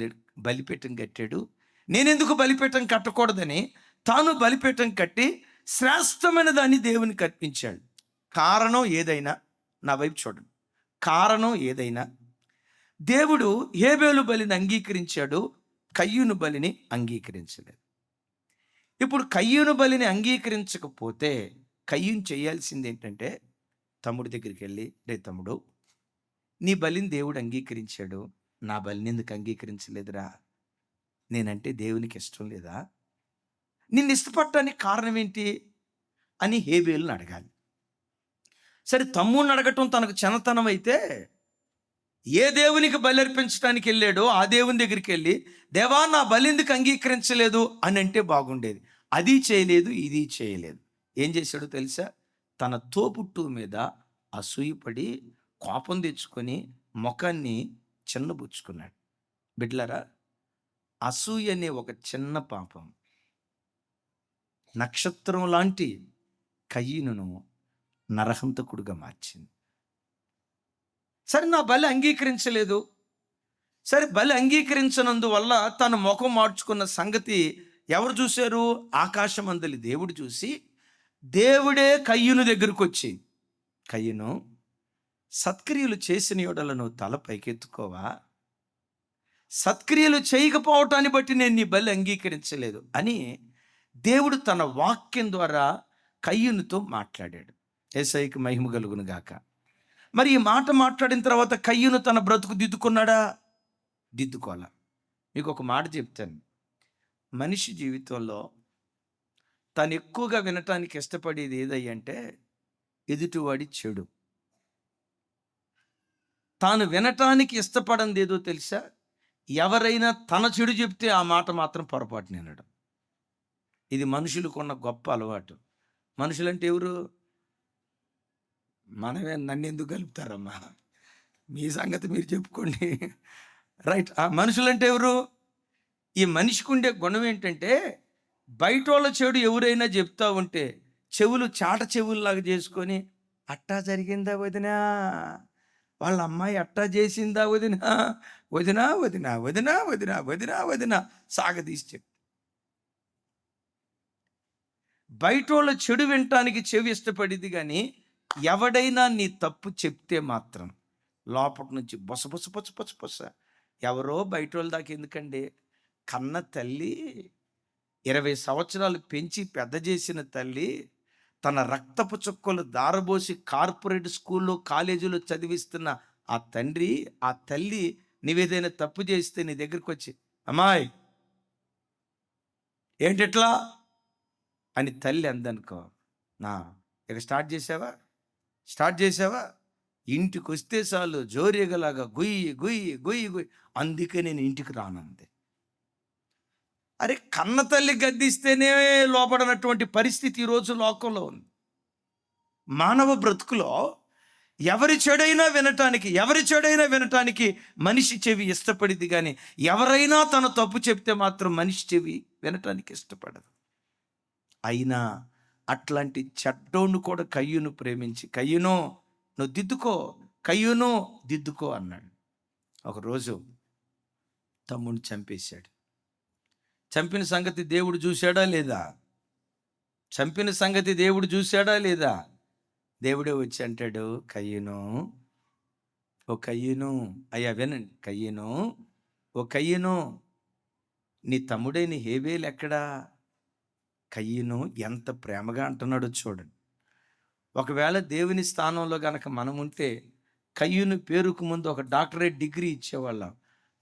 బలిపీఠం కట్టాడు, నేనెందుకు బలిపీఠం కట్టకూడదని తాను బలిపీఠం కట్టి శ్రేష్టమైన దాన్ని దేవునికి అర్పించాడు. కారణం ఏదైనా, నా వైపు చూడండి, కారణం ఏదైనా దేవుడు హేబేలు బలిని అంగీకరించాడు, కయ్యూను బలిని అంగీకరించలేదు. ఇప్పుడు కయ్యూను బలిని అంగీకరించకపోతే కయ్యూను చేయాల్సింది ఏంటంటే తమ్ముడి దగ్గరికి వెళ్ళి, రే తమ్ముడు, నీ బలిని దేవుడు అంగీకరించాడు, నా బలిని ఎందుకు అంగీకరించలేదురా? నేనంటే దేవునికి ఇష్టం లేదా? నిన్ను ఇష్టపడటానికి కారణం ఏంటి అని హేబేలుని అడగాలి. సరే, తమ్ముడిని అడగటం తనకు చిన్నతనం అయితే ఏ దేవునికి బలి అర్పించడానికి వెళ్ళాడో ఆ దేవుని దగ్గరికి వెళ్ళి, దేవా నా బలి ఎందుకు అంగీకరించలేదు అని అంటే బాగుండేది. అది చేయలేదు, ఇది చేయలేదు. ఏం చేశాడో తెలుసా? తన తోబుట్టు మీద అసూయపడి కోపం తెచ్చుకొని ముఖాన్ని చిన్నబుచ్చుకున్నాడు. బిడ్డలారా, అసూయ అనే ఒక చిన్న పాపం నక్షత్రం లాంటి కయ్యనును నరహంతకుడుగా మార్చింది. సరే, నా బలి అంగీకరించలేదు. సరే, బలి అంగీకరించనందువల్ల తను ముఖం మార్చుకున్న సంగతి ఎవరు చూశారు? ఆకాశమందలి దేవుడు చూసి, దేవుడే కయ్యూను దగ్గరకు వచ్చి, కయ్యూను, సత్క్రియలు చేసిన యెడలను తల పైకెత్తుకోవా? సత్క్రియలు చేయకపోవటాన్ని బట్టి నేను నీ బలి అంగీకరించలేదు అని దేవుడు తన వాక్యం ద్వారా కయ్యూనుతో మాట్లాడాడు. యేసయ్యకి మహిమ కలుగును గాక. మరి ఈ మాట మాట్లాడిన తర్వాత కయ్యూను తన బ్రతుకు దిద్దుకున్నాడా? దిద్దుకోవాలా? మీకు ఒక మాట చెప్తాను. మనిషి జీవితంలో తను ఎక్కువగా వినటానికి ఇష్టపడేది ఏదయ్యంటే ఎదుటివాడి చెడు. తాను వినటానికి ఇష్టపడింది ఏదో తెలుసా? ఎవరైనా తన చెడు చెప్తే ఆ మాట మాత్రం పొరపాటు వినడం. ఇది మనుషులకు ఉన్న గొప్ప అలవాటు. మనుషులంటే ఎవరు? మనమే. నన్ను ఎందుకు కలుపుతారమ్మా? మీ సంగతి మీరు చెప్పుకోండి. రైట్. ఆ మనుషులంటే ఎవరు? ఈ మనిషికి ఉండే గుణం ఏంటంటే, బయట వాళ్ళ చెడు ఎవరైనా చెప్తా ఉంటే చెవులు చాట చెవుల్లాగా చేసుకొని, అట్టా జరిగిందా వదినా, వాళ్ళ అమ్మాయి అట్టా చేసిందా వదినా, వదినా వదినా వదినా వదినా వదినా వదినా సాగదీసి చెప్పి, బయట వాళ్ళ చెడు వినటానికి చెవి ఇష్టపడింది. కానీ ఎవడైనా నీ తప్పు చెప్తే మాత్రం లోపటి నుంచి బొస బొస బొస బొస బొస. ఎవరో బయట వాళ్ళ దాకా ఎందుకండి? కన్న తల్లి, 20 సంవత్సరాలు పెంచి పెద్ద చేసిన తల్లి, తన రక్తపు చుక్కలు దారబోసి కార్పొరేట్ స్కూల్లో కాలేజీలో చదివిస్తున్న ఆ తండ్రి, ఆ తల్లి నీవేదైనా తప్పు చేస్తే నీ దగ్గరికి వచ్చి, అమ్మాయి ఏంటిట్లా అని తల్లి అందనుకో, ఇక స్టార్ట్ చేసావా ఇంటికి వస్తే చాలు జోరేగలాగా గుయ్యి గుయ్యి గుయ్యి గుయ్యి, అందుకే నేను ఇంటికి రానంది. అరే, కన్న తల్లి గద్దిస్తేనే లోపడనటువంటి పరిస్థితి ఈరోజు లోకంలో ఉంది. మానవ బ్రతుకులో ఎవరి చెడైనా వినటానికి మనిషి చెవి ఇష్టపడింది. కానీ ఎవరైనా తన తప్పు చెప్తే మాత్రం మనిషి చెవి వినటానికి ఇష్టపడదు. అయినా అట్లాంటి చెడ్డోను కూడా కయ్యూను ప్రేమించి, కయ్యూను నువ్వు దిద్దుకో, కయ్యూను దిద్దుకో అన్నాడు. ఒకరోజు తమ్ముడిని చంపేశాడు. చంపిన సంగతి దేవుడు చూశాడా లేదా? దేవుడే వచ్చి అంటాడు, కయ్యూను ఓ కయ్యను, అయ్యా వినండి, కయ్యను, ఓ కయ్యను, నీ తమ్ముడైన హేబేలు ఎక్కడా? కయ్యను ఎంత ప్రేమగా అంటున్నాడో చూడండి. ఒకవేళ దేవుని స్థానంలో గనక మనం ఉంటే కయ్యూను పేరుకు ముందు ఒక డాక్టరేట్ డిగ్రీ ఇచ్చేవాళ్ళం.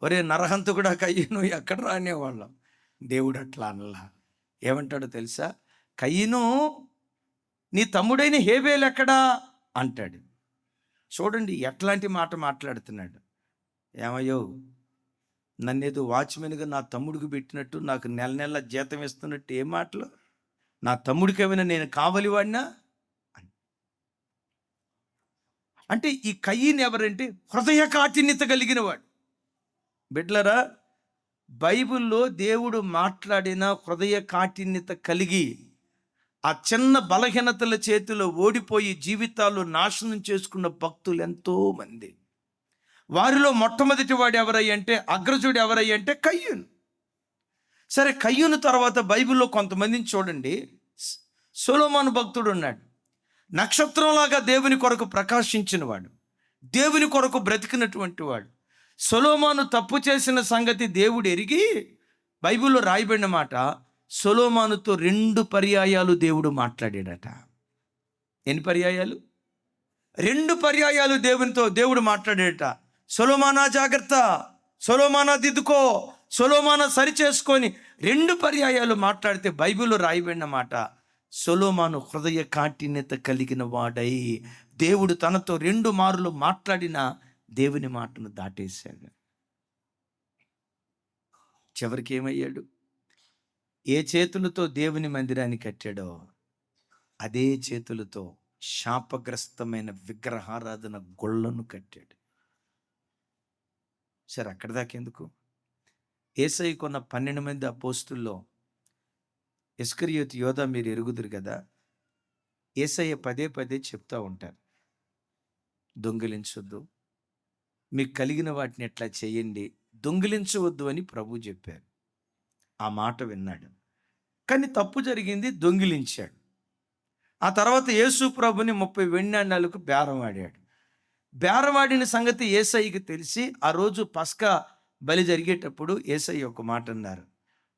ఒరే నరహంతకుడా కయ్యూను ఎక్కడ రానేవాళ్ళం. దేవుడు అట్లా అనలా. ఏమంటాడో తెలుసా? కయ్యూను, నీ తమ్ముడైన హేబేలు ఎక్కడా అంటాడు. చూడండి ఎట్లాంటి మాట మాట్లాడుతున్నాడు. ఏమయ్యో, నన్నేదో వాచ్మెన్గా నా తమ్ముడికి పెట్టినట్టు, నాకు నెల నెల జీతం ఇస్తున్నట్టు ఏ మాటలు? నా తమ్ముడికి ఏమైనా నేను కావలి వాడినా? అంటే ఈ కయ్యను ఎవరంటే హృదయ కాఠిన్యత కలిగిన వాడు. బిడ్లరా, బైబిల్లో దేవుడు మాట్లాడిన హృదయ కాఠిన్యత కలిగి ఆ చిన్న బలహీనతల చేతిలో ఓడిపోయి జీవితాలు నాశనం చేసుకున్న భక్తులు ఎంతో మంది. వారిలో మొట్టమొదటి వాడు ఎవరయ్యంటే, అగ్రజుడు ఎవరయ్యంటే కయ్యూను. సరే, కయ్యూను తర్వాత బైబిల్లో కొంతమందిని చూడండి. సొలొమోను భక్తుడు ఉన్నాడు. నక్షత్రంలాగా దేవుని కొరకు ప్రకాశించిన వాడు, దేవుని కొరకు బ్రతికినటువంటి వాడు. సొలొమోను తప్పు చేసిన సంగతి దేవుడు ఎరిగి, బైబిల్లో రాయబడిన మాట, సొలొమోనుతో 2 పర్యాయాలు దేవుడు మాట్లాడాడట. ఎన్ని పర్యాయాలు? 2 పర్యాయాలు దేవుడు మాట్లాడాడట. సొలొమోనా జాగ్రత్త, సొలొమోనా దిద్దుకో, సొలొమోనా సరి చేసుకొని 2 పర్యాయాలు మాట్లాడితే బైబిల్లో రాయబడిన మాట, సొలొమోను హృదయ కాఠిన్యత కలిగిన వాడై దేవుడు తనతో 2 మార్లు మాట్లాడిన దేవుని మాటను దాటేశాడు. చివరికి ఏమయ్యాడు? ఏ చేతులతో దేవుని మందిరాన్ని కట్టాడో అదే చేతులతో శాపగ్రస్తమైన విగ్రహారాధన గొళ్ళను కట్టాడు. సరే, అక్కడి దాకా ఎందుకు? యేసయ్య కొన్న 12 మంది అపోస్తుల్లో ఇస్కరియోతు యోధా మీరు ఎరుగుదురు కదా. యేసయ్య పదే పదే చెప్తా ఉంటారు, దొంగిలించొద్దు, మీకు కలిగిన వాటిని ఎట్లా చేయండి, దొంగిలించవద్దు అని ప్రభు చెప్పారు. ఆ మాట విన్నాడు, కానీ తప్పు జరిగింది, దొంగిలించాడు. ఆ తర్వాత యేసు ప్రభుని 30 వెండి నాణాలకు బేరం ఆడాడు. బేరం ఆడిన సంగతి యేసయ్యకి తెలిసి ఆ రోజు పస్కా బలి జరిగేటప్పుడు యేసయ్య ఒక మాట అన్నారు,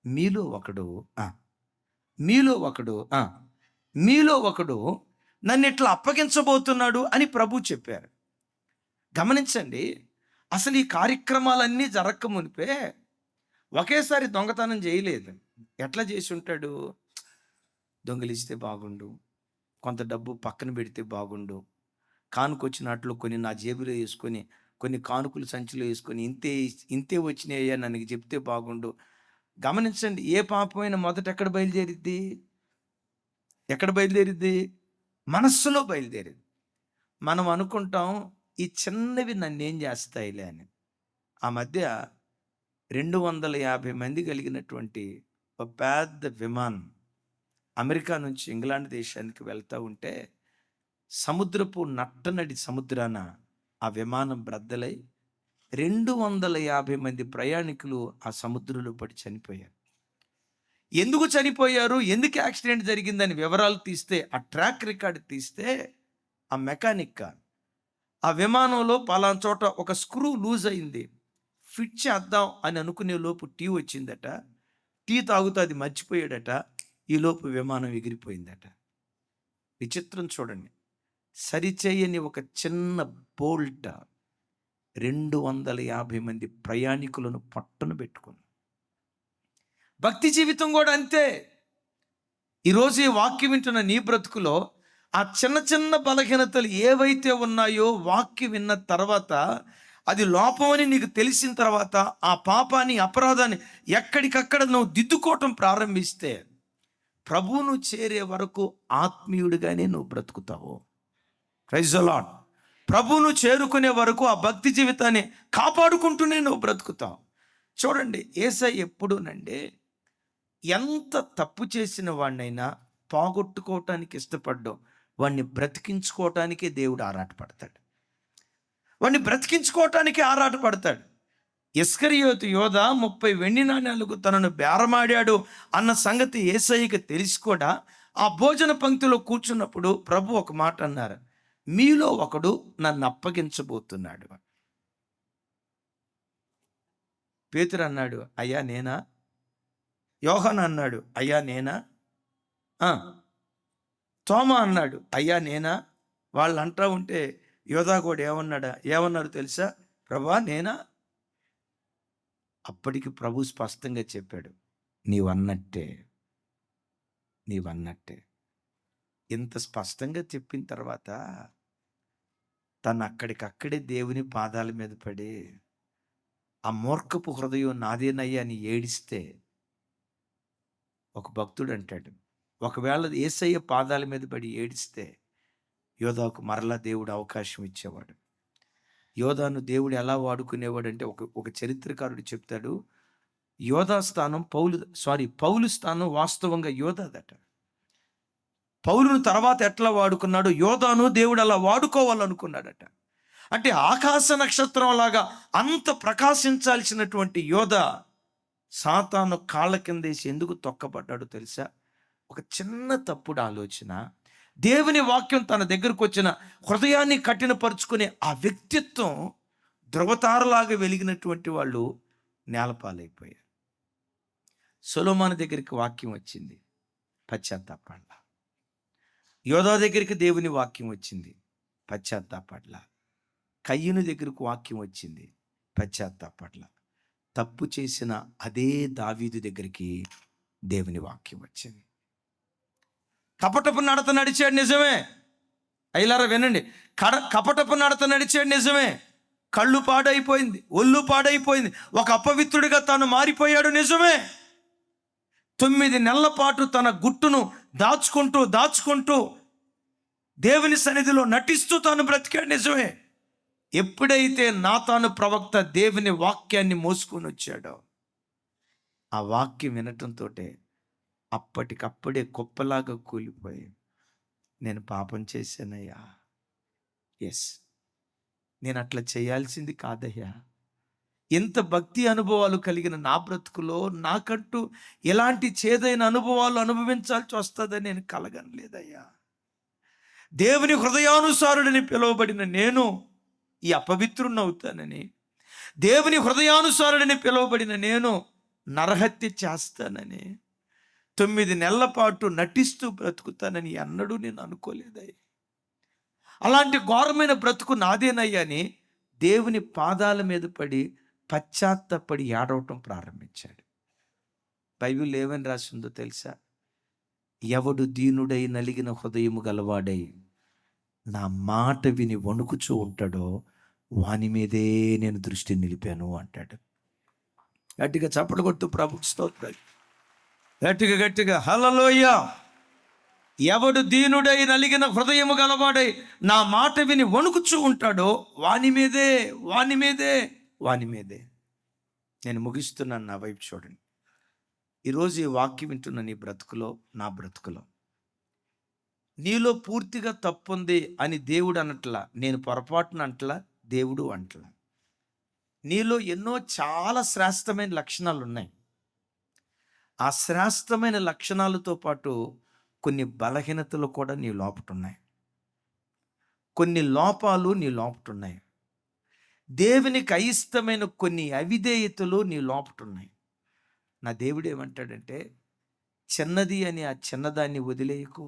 మీలో ఒకడు నన్ను ఇట్లా అప్పగించబోతున్నాడు అని ప్రభు చెప్పారు. గమనించండి, అసలు ఈ కార్యక్రమాలన్నీ జరగక మునిపే ఒకేసారి దొంగతనం చేయలేదు. ఎట్లా చేసి ఉంటాడు? దొంగిలిస్తే బాగుండు, కొంత డబ్బు పక్కన పెడితే బాగుండు, కానుకొచ్చినట్లు కొన్ని నా జేబులో వేసుకొని, కొన్ని కానుకలు సంచిలో వేసుకొని, ఇంతే వచ్చినాయ్యా నన్ను చెప్తే బాగుండు. గమనించండి, ఏ పాపమైనా మొదట ఎక్కడ బయలుదేరిద్ది? మనస్సులో బయలుదేరింది. మనం అనుకుంటాం ఈ చిన్నవి నన్నేం చేస్తాయిలే అని. ఆ మధ్య 250 మంది కలిగినటువంటి ఒక పెద్ద విమానం అమెరికా నుంచి ఇంగ్లాండ్ దేశానికి వెళ్తూ ఉంటే సముద్రపు నట్టనడి సముద్రాన ఆ విమానం బ్రద్దలై 250 మంది ప్రయాణికులు ఆ సముద్రంలో పడి చనిపోయారు. ఎందుకు చనిపోయారు, ఎందుకు యాక్సిడెంట్ జరిగిందని వివరాలు తీస్తే, ఆ ట్రాక్ రికార్డు తీస్తే, ఆ మెకానిక్ ఆ విమానంలో పలానా చోట ఒక స్క్రూ లూజ్ అయింది, ఫిట్ చేద్దాం అని అనుకునే లోపు టీ వచ్చిందట, టీ తాగుతూ అది మర్చిపోయాడట, ఈ లోపు విమానం ఎగిరిపోయిందట. విచిత్రం చూడండి, సరిచేయని ఒక చిన్న బోల్ట్ 250 మంది ప్రయాణికులను పట్టున పెట్టుకుంది. భక్తి జీవితం కూడా అంతే. ఈరోజు ఈ వాక్యం వింటున్న నీ బ్రతుకులో ఆ చిన్న చిన్న బలహీనతలు ఏవైతే ఉన్నాయో వాక్యం విన్న తర్వాత, అది లోపమని నీకు తెలిసిన తర్వాత, ఆ పాపాన్ని, అపరాధాన్ని ఎక్కడికక్కడ నువ్వు దిద్దుకోవటం ప్రారంభిస్తే ప్రభువును చేరే వరకు ఆత్మీయుడిగానే నువ్వు బ్రతుకుతావు. Praise the lord. ప్రభువును చేరుకునే వరకు ఆ భక్తి జీవితాన్ని కాపాడుకుంటూనే నువ్వు బ్రతుకుతావు. చూడండి, యేసయ్య ఎప్పుడూనండి ఎంత తప్పు చేసిన వాడినైనా పోగొట్టుకోవటానికి ఇష్టపడ్డావు, వాడిని బ్రతికించుకోవటానికే దేవుడు ఆరాటపడతాడు. ఇస్కరియోతు యోధా 30 వెండి నాణ్యాలకు తనను బేరమాడాడు అన్న సంగతి యేసయ్యకి తెలిసి కూడా ఆ భోజన పంక్తిలో కూర్చున్నప్పుడు ప్రభు ఒక మాట అన్నారు, మీలో ఒకడు నన్ను అప్పగించబోతున్నాడు. పేతురు అన్నాడు, అయ్యా నేనా? యోహాను అన్నాడు, అయ్యా నేనా? ఆ, తోమా అన్నాడు, అయ్యా నేనా? వాళ్ళు అంటా ఉంటే యోధా కూడా ఏమన్నారు తెలుసా? ప్రభా నేనా? అప్పటికి ప్రభు స్పష్టంగా చెప్పాడు, నీవన్నట్టే, నీవన్నట్టే. ఇంత స్పష్టంగా చెప్పిన తర్వాత తను అక్కడికక్కడే దేవుని పాదాల మీద పడి, ఆ మూర్ఖపు హృదయం నాదేనయ్యా అని ఏడిస్తే, ఒక భక్తుడు అంటాడు, ఒకవేళ యేసయ్య పాదాల మీద పడి ఏడిస్తే యోధాకు మరలా దేవుడు అవకాశం ఇచ్చేవాడు. యోధాను దేవుడు ఎలా వాడుకునేవాడు అంటే, ఒక చరిత్రకారుడు చెప్తాడు, యోధా స్థానం పౌలు స్థానం వాస్తవంగా యోధాదట. పౌలును తర్వాత ఎట్లా వాడుకున్నాడు, యోధాను దేవుడు అలా వాడుకోవాలనుకున్నాడట. అంటే ఆకాశ నక్షత్రం లాగా అంత ప్రకాశించాల్సినటువంటి యోధ సాతాను కాళ్ళ కిందేసి ఎందుకు తొక్కబడ్డాడో తెలుసా? ఒక చిన్న తప్పుడు ఆలోచన, దేవుని వాక్యం తన దగ్గరకు వచ్చిన హృదయాన్ని కఠినపరుచుకునే ఆ వ్యక్తిత్వం ధ్రువతారలాగా వెలిగినటువంటి వాళ్ళు నేలపాలైపోయారు. సొలొమోను దగ్గరికి వాక్యం వచ్చింది, పశ్చాత్తాపడ్ల. యోధా దగ్గరికి దేవుని వాక్యం వచ్చింది, పశ్చాత్తాపడ్ల. కయ్యూను దగ్గరకు వాక్యం వచ్చింది, పశ్చాత్తాపడ్ల. తప్పు చేసిన అదే దావీదు దగ్గరికి దేవుని వాక్యం వచ్చింది. కపటపు నడత నడిచాడు నిజమే, అయ్యలారా వినండి, కపటపు నడత నడిచాడు నిజమే. కళ్ళు పాడైపోయింది, ఒళ్ళు పాడైపోయింది, ఒక అపవిత్రుడిగా తాను మారిపోయాడు నిజమే. 9 నెలల పాటు తన గుట్టును దాచుకుంటూ దేవుని సన్నిధిలో నటిస్తూ తాను బ్రతికాడు నిజమే. ఎప్పుడైతే నాతాను ప్రవక్త దేవుని వాక్యాన్ని మోసుకొని వచ్చాడో, ఆ వాక్యం వినటంతో అప్పటికప్పుడే కుప్పలాగా కూలిపోయి, నేను పాపం చేశానయ్యా, ఎస్ నేను అట్లా చేయాల్సింది కాదయ్యా, ఎంత భక్తి అనుభవాలు కలిగిన నా బ్రతుకులో నాకంటూ ఎలాంటి చేదైన అనుభవాలు అనుభవించాల్సి వస్తుందని నేను కలగనలేదయ్యా. దేవుని హృదయానుసారుడని పిలువబడిన నేను ఈ అపవిత్రుని అవుతానని, దేవుని హృదయానుసారుడని పిలువబడిన నేను నరహత్య చేస్తానని, 9 నెలల పాటు నటిస్తూ బ్రతుకుతానని అన్నడూ నేను అనుకోలేదయ్యా. అలాంటి ఘోరమైన బ్రతుకు నాదేనయ్యా అని దేవుని పాదాల మీద పడి పశ్చాత్తపడి ఏడవటం ప్రారంభించాడు. బైబిల్ ఏమని రాసిందో తెలుసా? ఎవడు దీనుడై నలిగిన హృదయము గలవాడై నా మాట విని వణుకుచూ ఉంటాడో వాని మీదే నేను దృష్టి నిలిపాను అంటాడు. గట్టిగా చప్పట్లు కొడుతూ ప్రభువుకి స్తోత్రాలు. గట్టిగా హల్లెలూయా. ఎవడు దీనుడై నలిగిన హృదయము గలవాడై నా మాట విని వణుకుచూ ఉంటాడో వాని మీదే. నేను ముగిస్తున్నాను, నా వైపు చూడండి. ఈరోజు ఈ వాక్యం వింటున్న నీ బ్రతుకులో, నా బ్రతుకులో నీలో పూర్తిగా తప్పుంది అని దేవుడు అనట్లా, నేను పొరపాటున అంటలా, దేవుడు అంటలా. నీలో ఎన్నో చాలా శ్రేష్టమైన లక్షణాలు ఉన్నాయి. ఆ శ్రేష్టమైన లక్షణాలతో పాటు కొన్ని బలహీనతలు కూడా నీ లోపట ఉన్నాయి, కొన్ని లోపాలు నీ లోపట ఉన్నాయి, దేవునికి అయిష్టమైన కొన్ని అవిధేయతలు నీ లోపట ఉన్నాయి. నా దేవుడు ఏమంటాడంటే, చిన్నది అని ఆ చిన్నదాన్ని వదిలేయకు.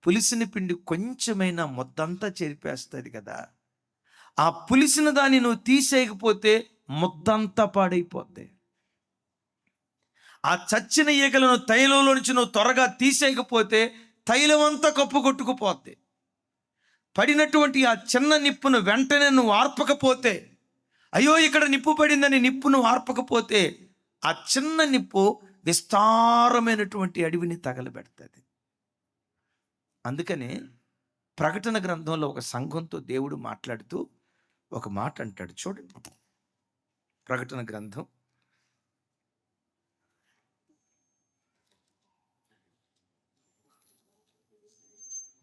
పులిసిన పిండి కొంచెమైనా మొత్తంతా చెరిపేస్తుంది కదా, ఆ పులిసిన దాన్ని నువ్వు తీసేయకపోతే మొత్తంతా పాడైపోద్ది. ఆ చచ్చిన ఈగలను తైలంలో నుంచి నువ్వు త్వరగా తీసేయకపోతే తైలం అంతా కప్పు కొట్టుకుపోద్ది. పడినటువంటి ఆ చిన్న నిప్పును వెంటనే నువ్వు ఆర్పకపోతే, అయ్యో ఇక్కడ నిప్పు పడిందని నిప్పును ఆర్పకపోతే ఆ చిన్న నిప్పు విస్తారమైనటువంటి అడవిని తగలబెడుతుంది. అందుకనే ప్రకటన గ్రంథంలో ఒక సంఘంతో దేవుడు మాట్లాడుతూ ఒక మాట అంటాడు, చూడండి. ప్రకటన గ్రంథం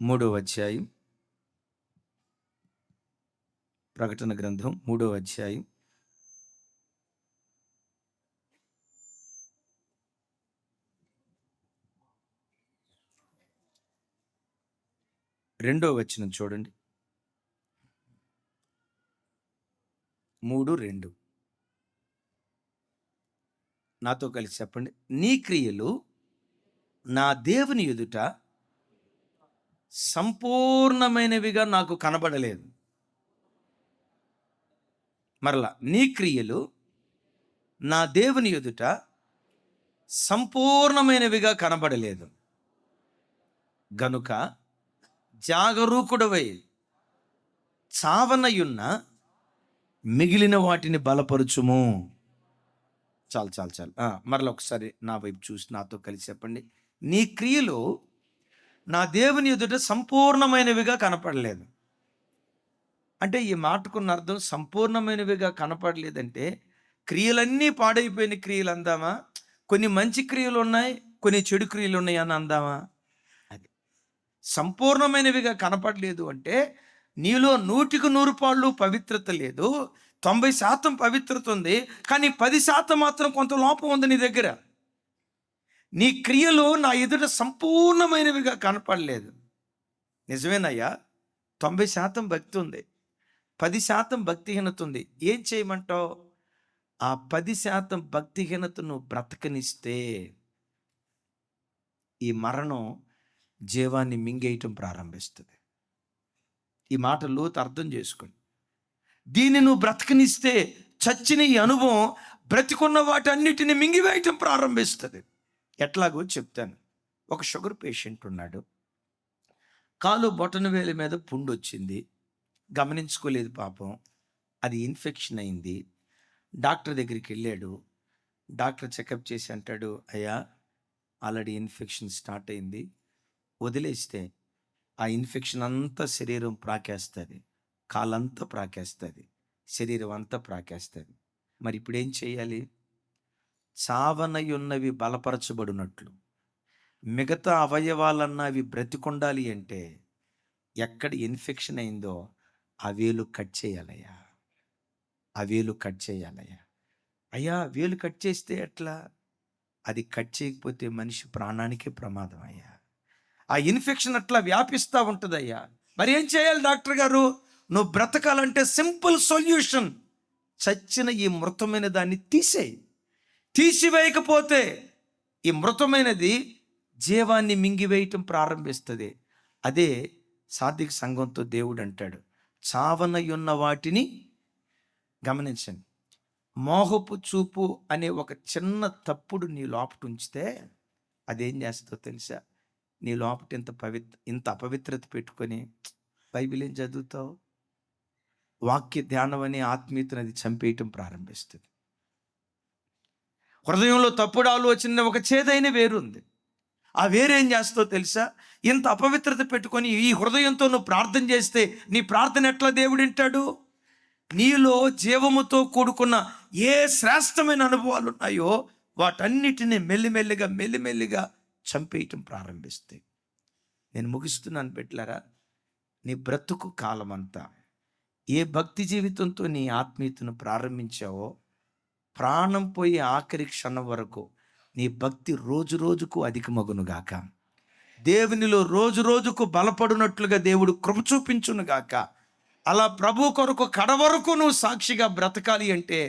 3వ అధ్యాయం. ప్రకటన గ్రంథం 3వ అధ్యాయం 2వ వచనం చూడండి. 3:2 నాతో కలిసి చెప్పండి. నీ క్రియలు నా దేవుని ఎదుట సంపూర్ణమైనవిగా నాకు కనబడలేదు. మరలా, నీ క్రియలు నా దేవుని ఎదుట సంపూర్ణమైనవిగా కనబడలేదు గనుక జాగరూకుడవై చావనయున్న మిగిలిన వాటిని బలపరుచుము. చాలు చాలు చాలు. మరలా ఒకసారి నా వైపు చూసి నాతో కలిసి చెప్పండి. నీ క్రియలు నా దేవుని ఎదుట సంపూర్ణమైనవిగా కనపడలేదు. అంటే ఈ మాటకున్న అర్థం సంపూర్ణమైనవిగా కనపడలేదంటే క్రియలన్నీ పాడైపోయిన క్రియలు అందామా, కొన్ని మంచి క్రియలు ఉన్నాయి, కొన్ని చెడు క్రియలు ఉన్నాయి అని అందామా? అది సంపూర్ణమైనవిగా కనపడలేదు అంటే నీలో 100% పవిత్రత లేదు, 90% పవిత్రత ఉంది, కానీ 10% మాత్రం కొంత లోపం ఉంది నీ దగ్గర. నీ క్రియలు నా ఎదుట సంపూర్ణమైనవిగా కనపడలేదు. నిజమేనయ్యా, 90% భక్తి ఉంది, 10% భక్తిహీనత ఉంది. ఏం చేయమంటావు? ఆ 10% భక్తిహీనతను బ్రతకనిస్తే ఈ మరణం జీవాన్ని మింగేయటం ప్రారంభిస్తుంది. ఈ మాట లోతు అర్థం చేసుకోండి. దీన్ని నువ్వు బ్రతకనిస్తే చచ్చిన ఈ అనుభవం బ్రతికున్న వాటన్నిటిని మింగివేయటం ప్రారంభిస్తుంది. ఎట్లాగో చెప్తాను. ఒక షుగర్ పేషెంట్ ఉన్నాడు. కాలు బొటన వేలి మీద పుండు వచ్చింది, గమనించుకోలేదు పాపం. అది ఇన్ఫెక్షన్ అయింది. డాక్టర్ దగ్గరికి వెళ్ళాడు. డాక్టర్ చెకప్ చేసి అంటాడు, అయ్యా ఆల్రెడీ ఇన్ఫెక్షన్ స్టార్ట్ అయింది, వదిలేస్తే ఆ ఇన్ఫెక్షన్ అంతా శరీరం ప్రాకేస్తుంది, కాలంతా ప్రాకేస్తుంది, శరీరం అంతా ప్రాకేస్తుంది. మరి ఇప్పుడు ఏం చేయాలి? చావనయున్నవి బలపరచబడినట్లు మిగతా అవయవాలన్నవి బ్రతికొండాలి అంటే ఎక్కడ ఇన్ఫెక్షన్ అయిందో ఆ వేలు కట్ చేయాలయ్యా, ఆ వేలు కట్ చేయాలయ్యా. అయ్యా వేలు కట్ చేస్తే ఎట్లా? అది కట్ చేయకపోతే మనిషి ప్రాణానికే ప్రమాదం అయ్యా. ఆ ఇన్ఫెక్షన్ అట్లా వ్యాపిస్తూ ఉంటుందయ్యా. మరి ఏం చేయాలి డాక్టర్ గారు? నువ్వు బ్రతకాలంటే సింపుల్ సొల్యూషన్, చచ్చిన ఈ మృతమైన దాన్ని తీసివేయకపోతే ఈ మృతమైనది జీవాన్ని మింగివేయటం ప్రారంభిస్తుంది. అదే సాత్విక సంఘంతో దేవుడు అంటాడు, చావనయున్న వాటిని గమనించండి. మోహపు చూపు అనే ఒక చిన్న తప్పుడు నీ లోపట ఉంచితే అదేం చేస్తుందో తెలుసా? నీ లోపట ఇంత అపవిత్రత పెట్టుకొని బైబిల్ ఏం చదువుతావు? వాక్య ధ్యానం అనే ఆత్మీయతను అది చంపేయటం ప్రారంభిస్తుంది. హృదయంలో తప్పుడు ఆలోచన ఒక చేదైన వేరు ఉంది. ఆ వేరేం చేస్తావు తెలుసా? ఇంత అపవిత్రత పెట్టుకొని ఈ హృదయంతో నువ్వు ప్రార్థన చేస్తే నీ ప్రార్థన ఎట్లా దేవుడు వింటాడు? నీలో జీవముతో కూడుకున్న ఏ శ్రేష్టమైన అనుభవాలు ఉన్నాయో వాటన్నిటిని మెల్లిమెల్లిగా చంపేయటం ప్రారంభిస్తాయి. నేను ముగిస్తున్నాను బిడ్డలారా. నీ బ్రతుకు కాలమంతా ఏ భక్తి జీవితంతో నీ ఆత్మీయతను ప్రారంభించావో ప్రాణం పోయే ఆఖరి క్షణం వరకు నీ భక్తి రోజు రోజుకు అధికమగునుగాక. దేవునిలో రోజు రోజుకు బలపడినట్లుగా దేవుడు కృప చూపించునుగాక. అలా ప్రభు కొరకు కడవరకు నువ్వు సాక్షిగా బ్రతకాలి అంటే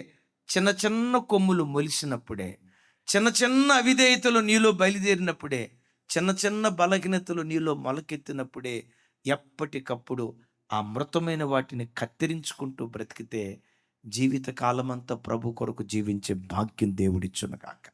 చిన్న చిన్న కొమ్ములు మొలిసినప్పుడే, చిన్న చిన్న అవిధేయతలు నీలో బయలుదేరినప్పుడే, చిన్న చిన్న బలహీనతలు నీలో మొలకెత్తినప్పుడే ఎప్పటికప్పుడు ఆ మృతమైన వాటిని కత్తిరించుకుంటూ బ్రతికితే జీవిత కాలమంతా ప్రభు కొరకు జీవించే భాగ్యం దేవుడిచ్చునుగాక.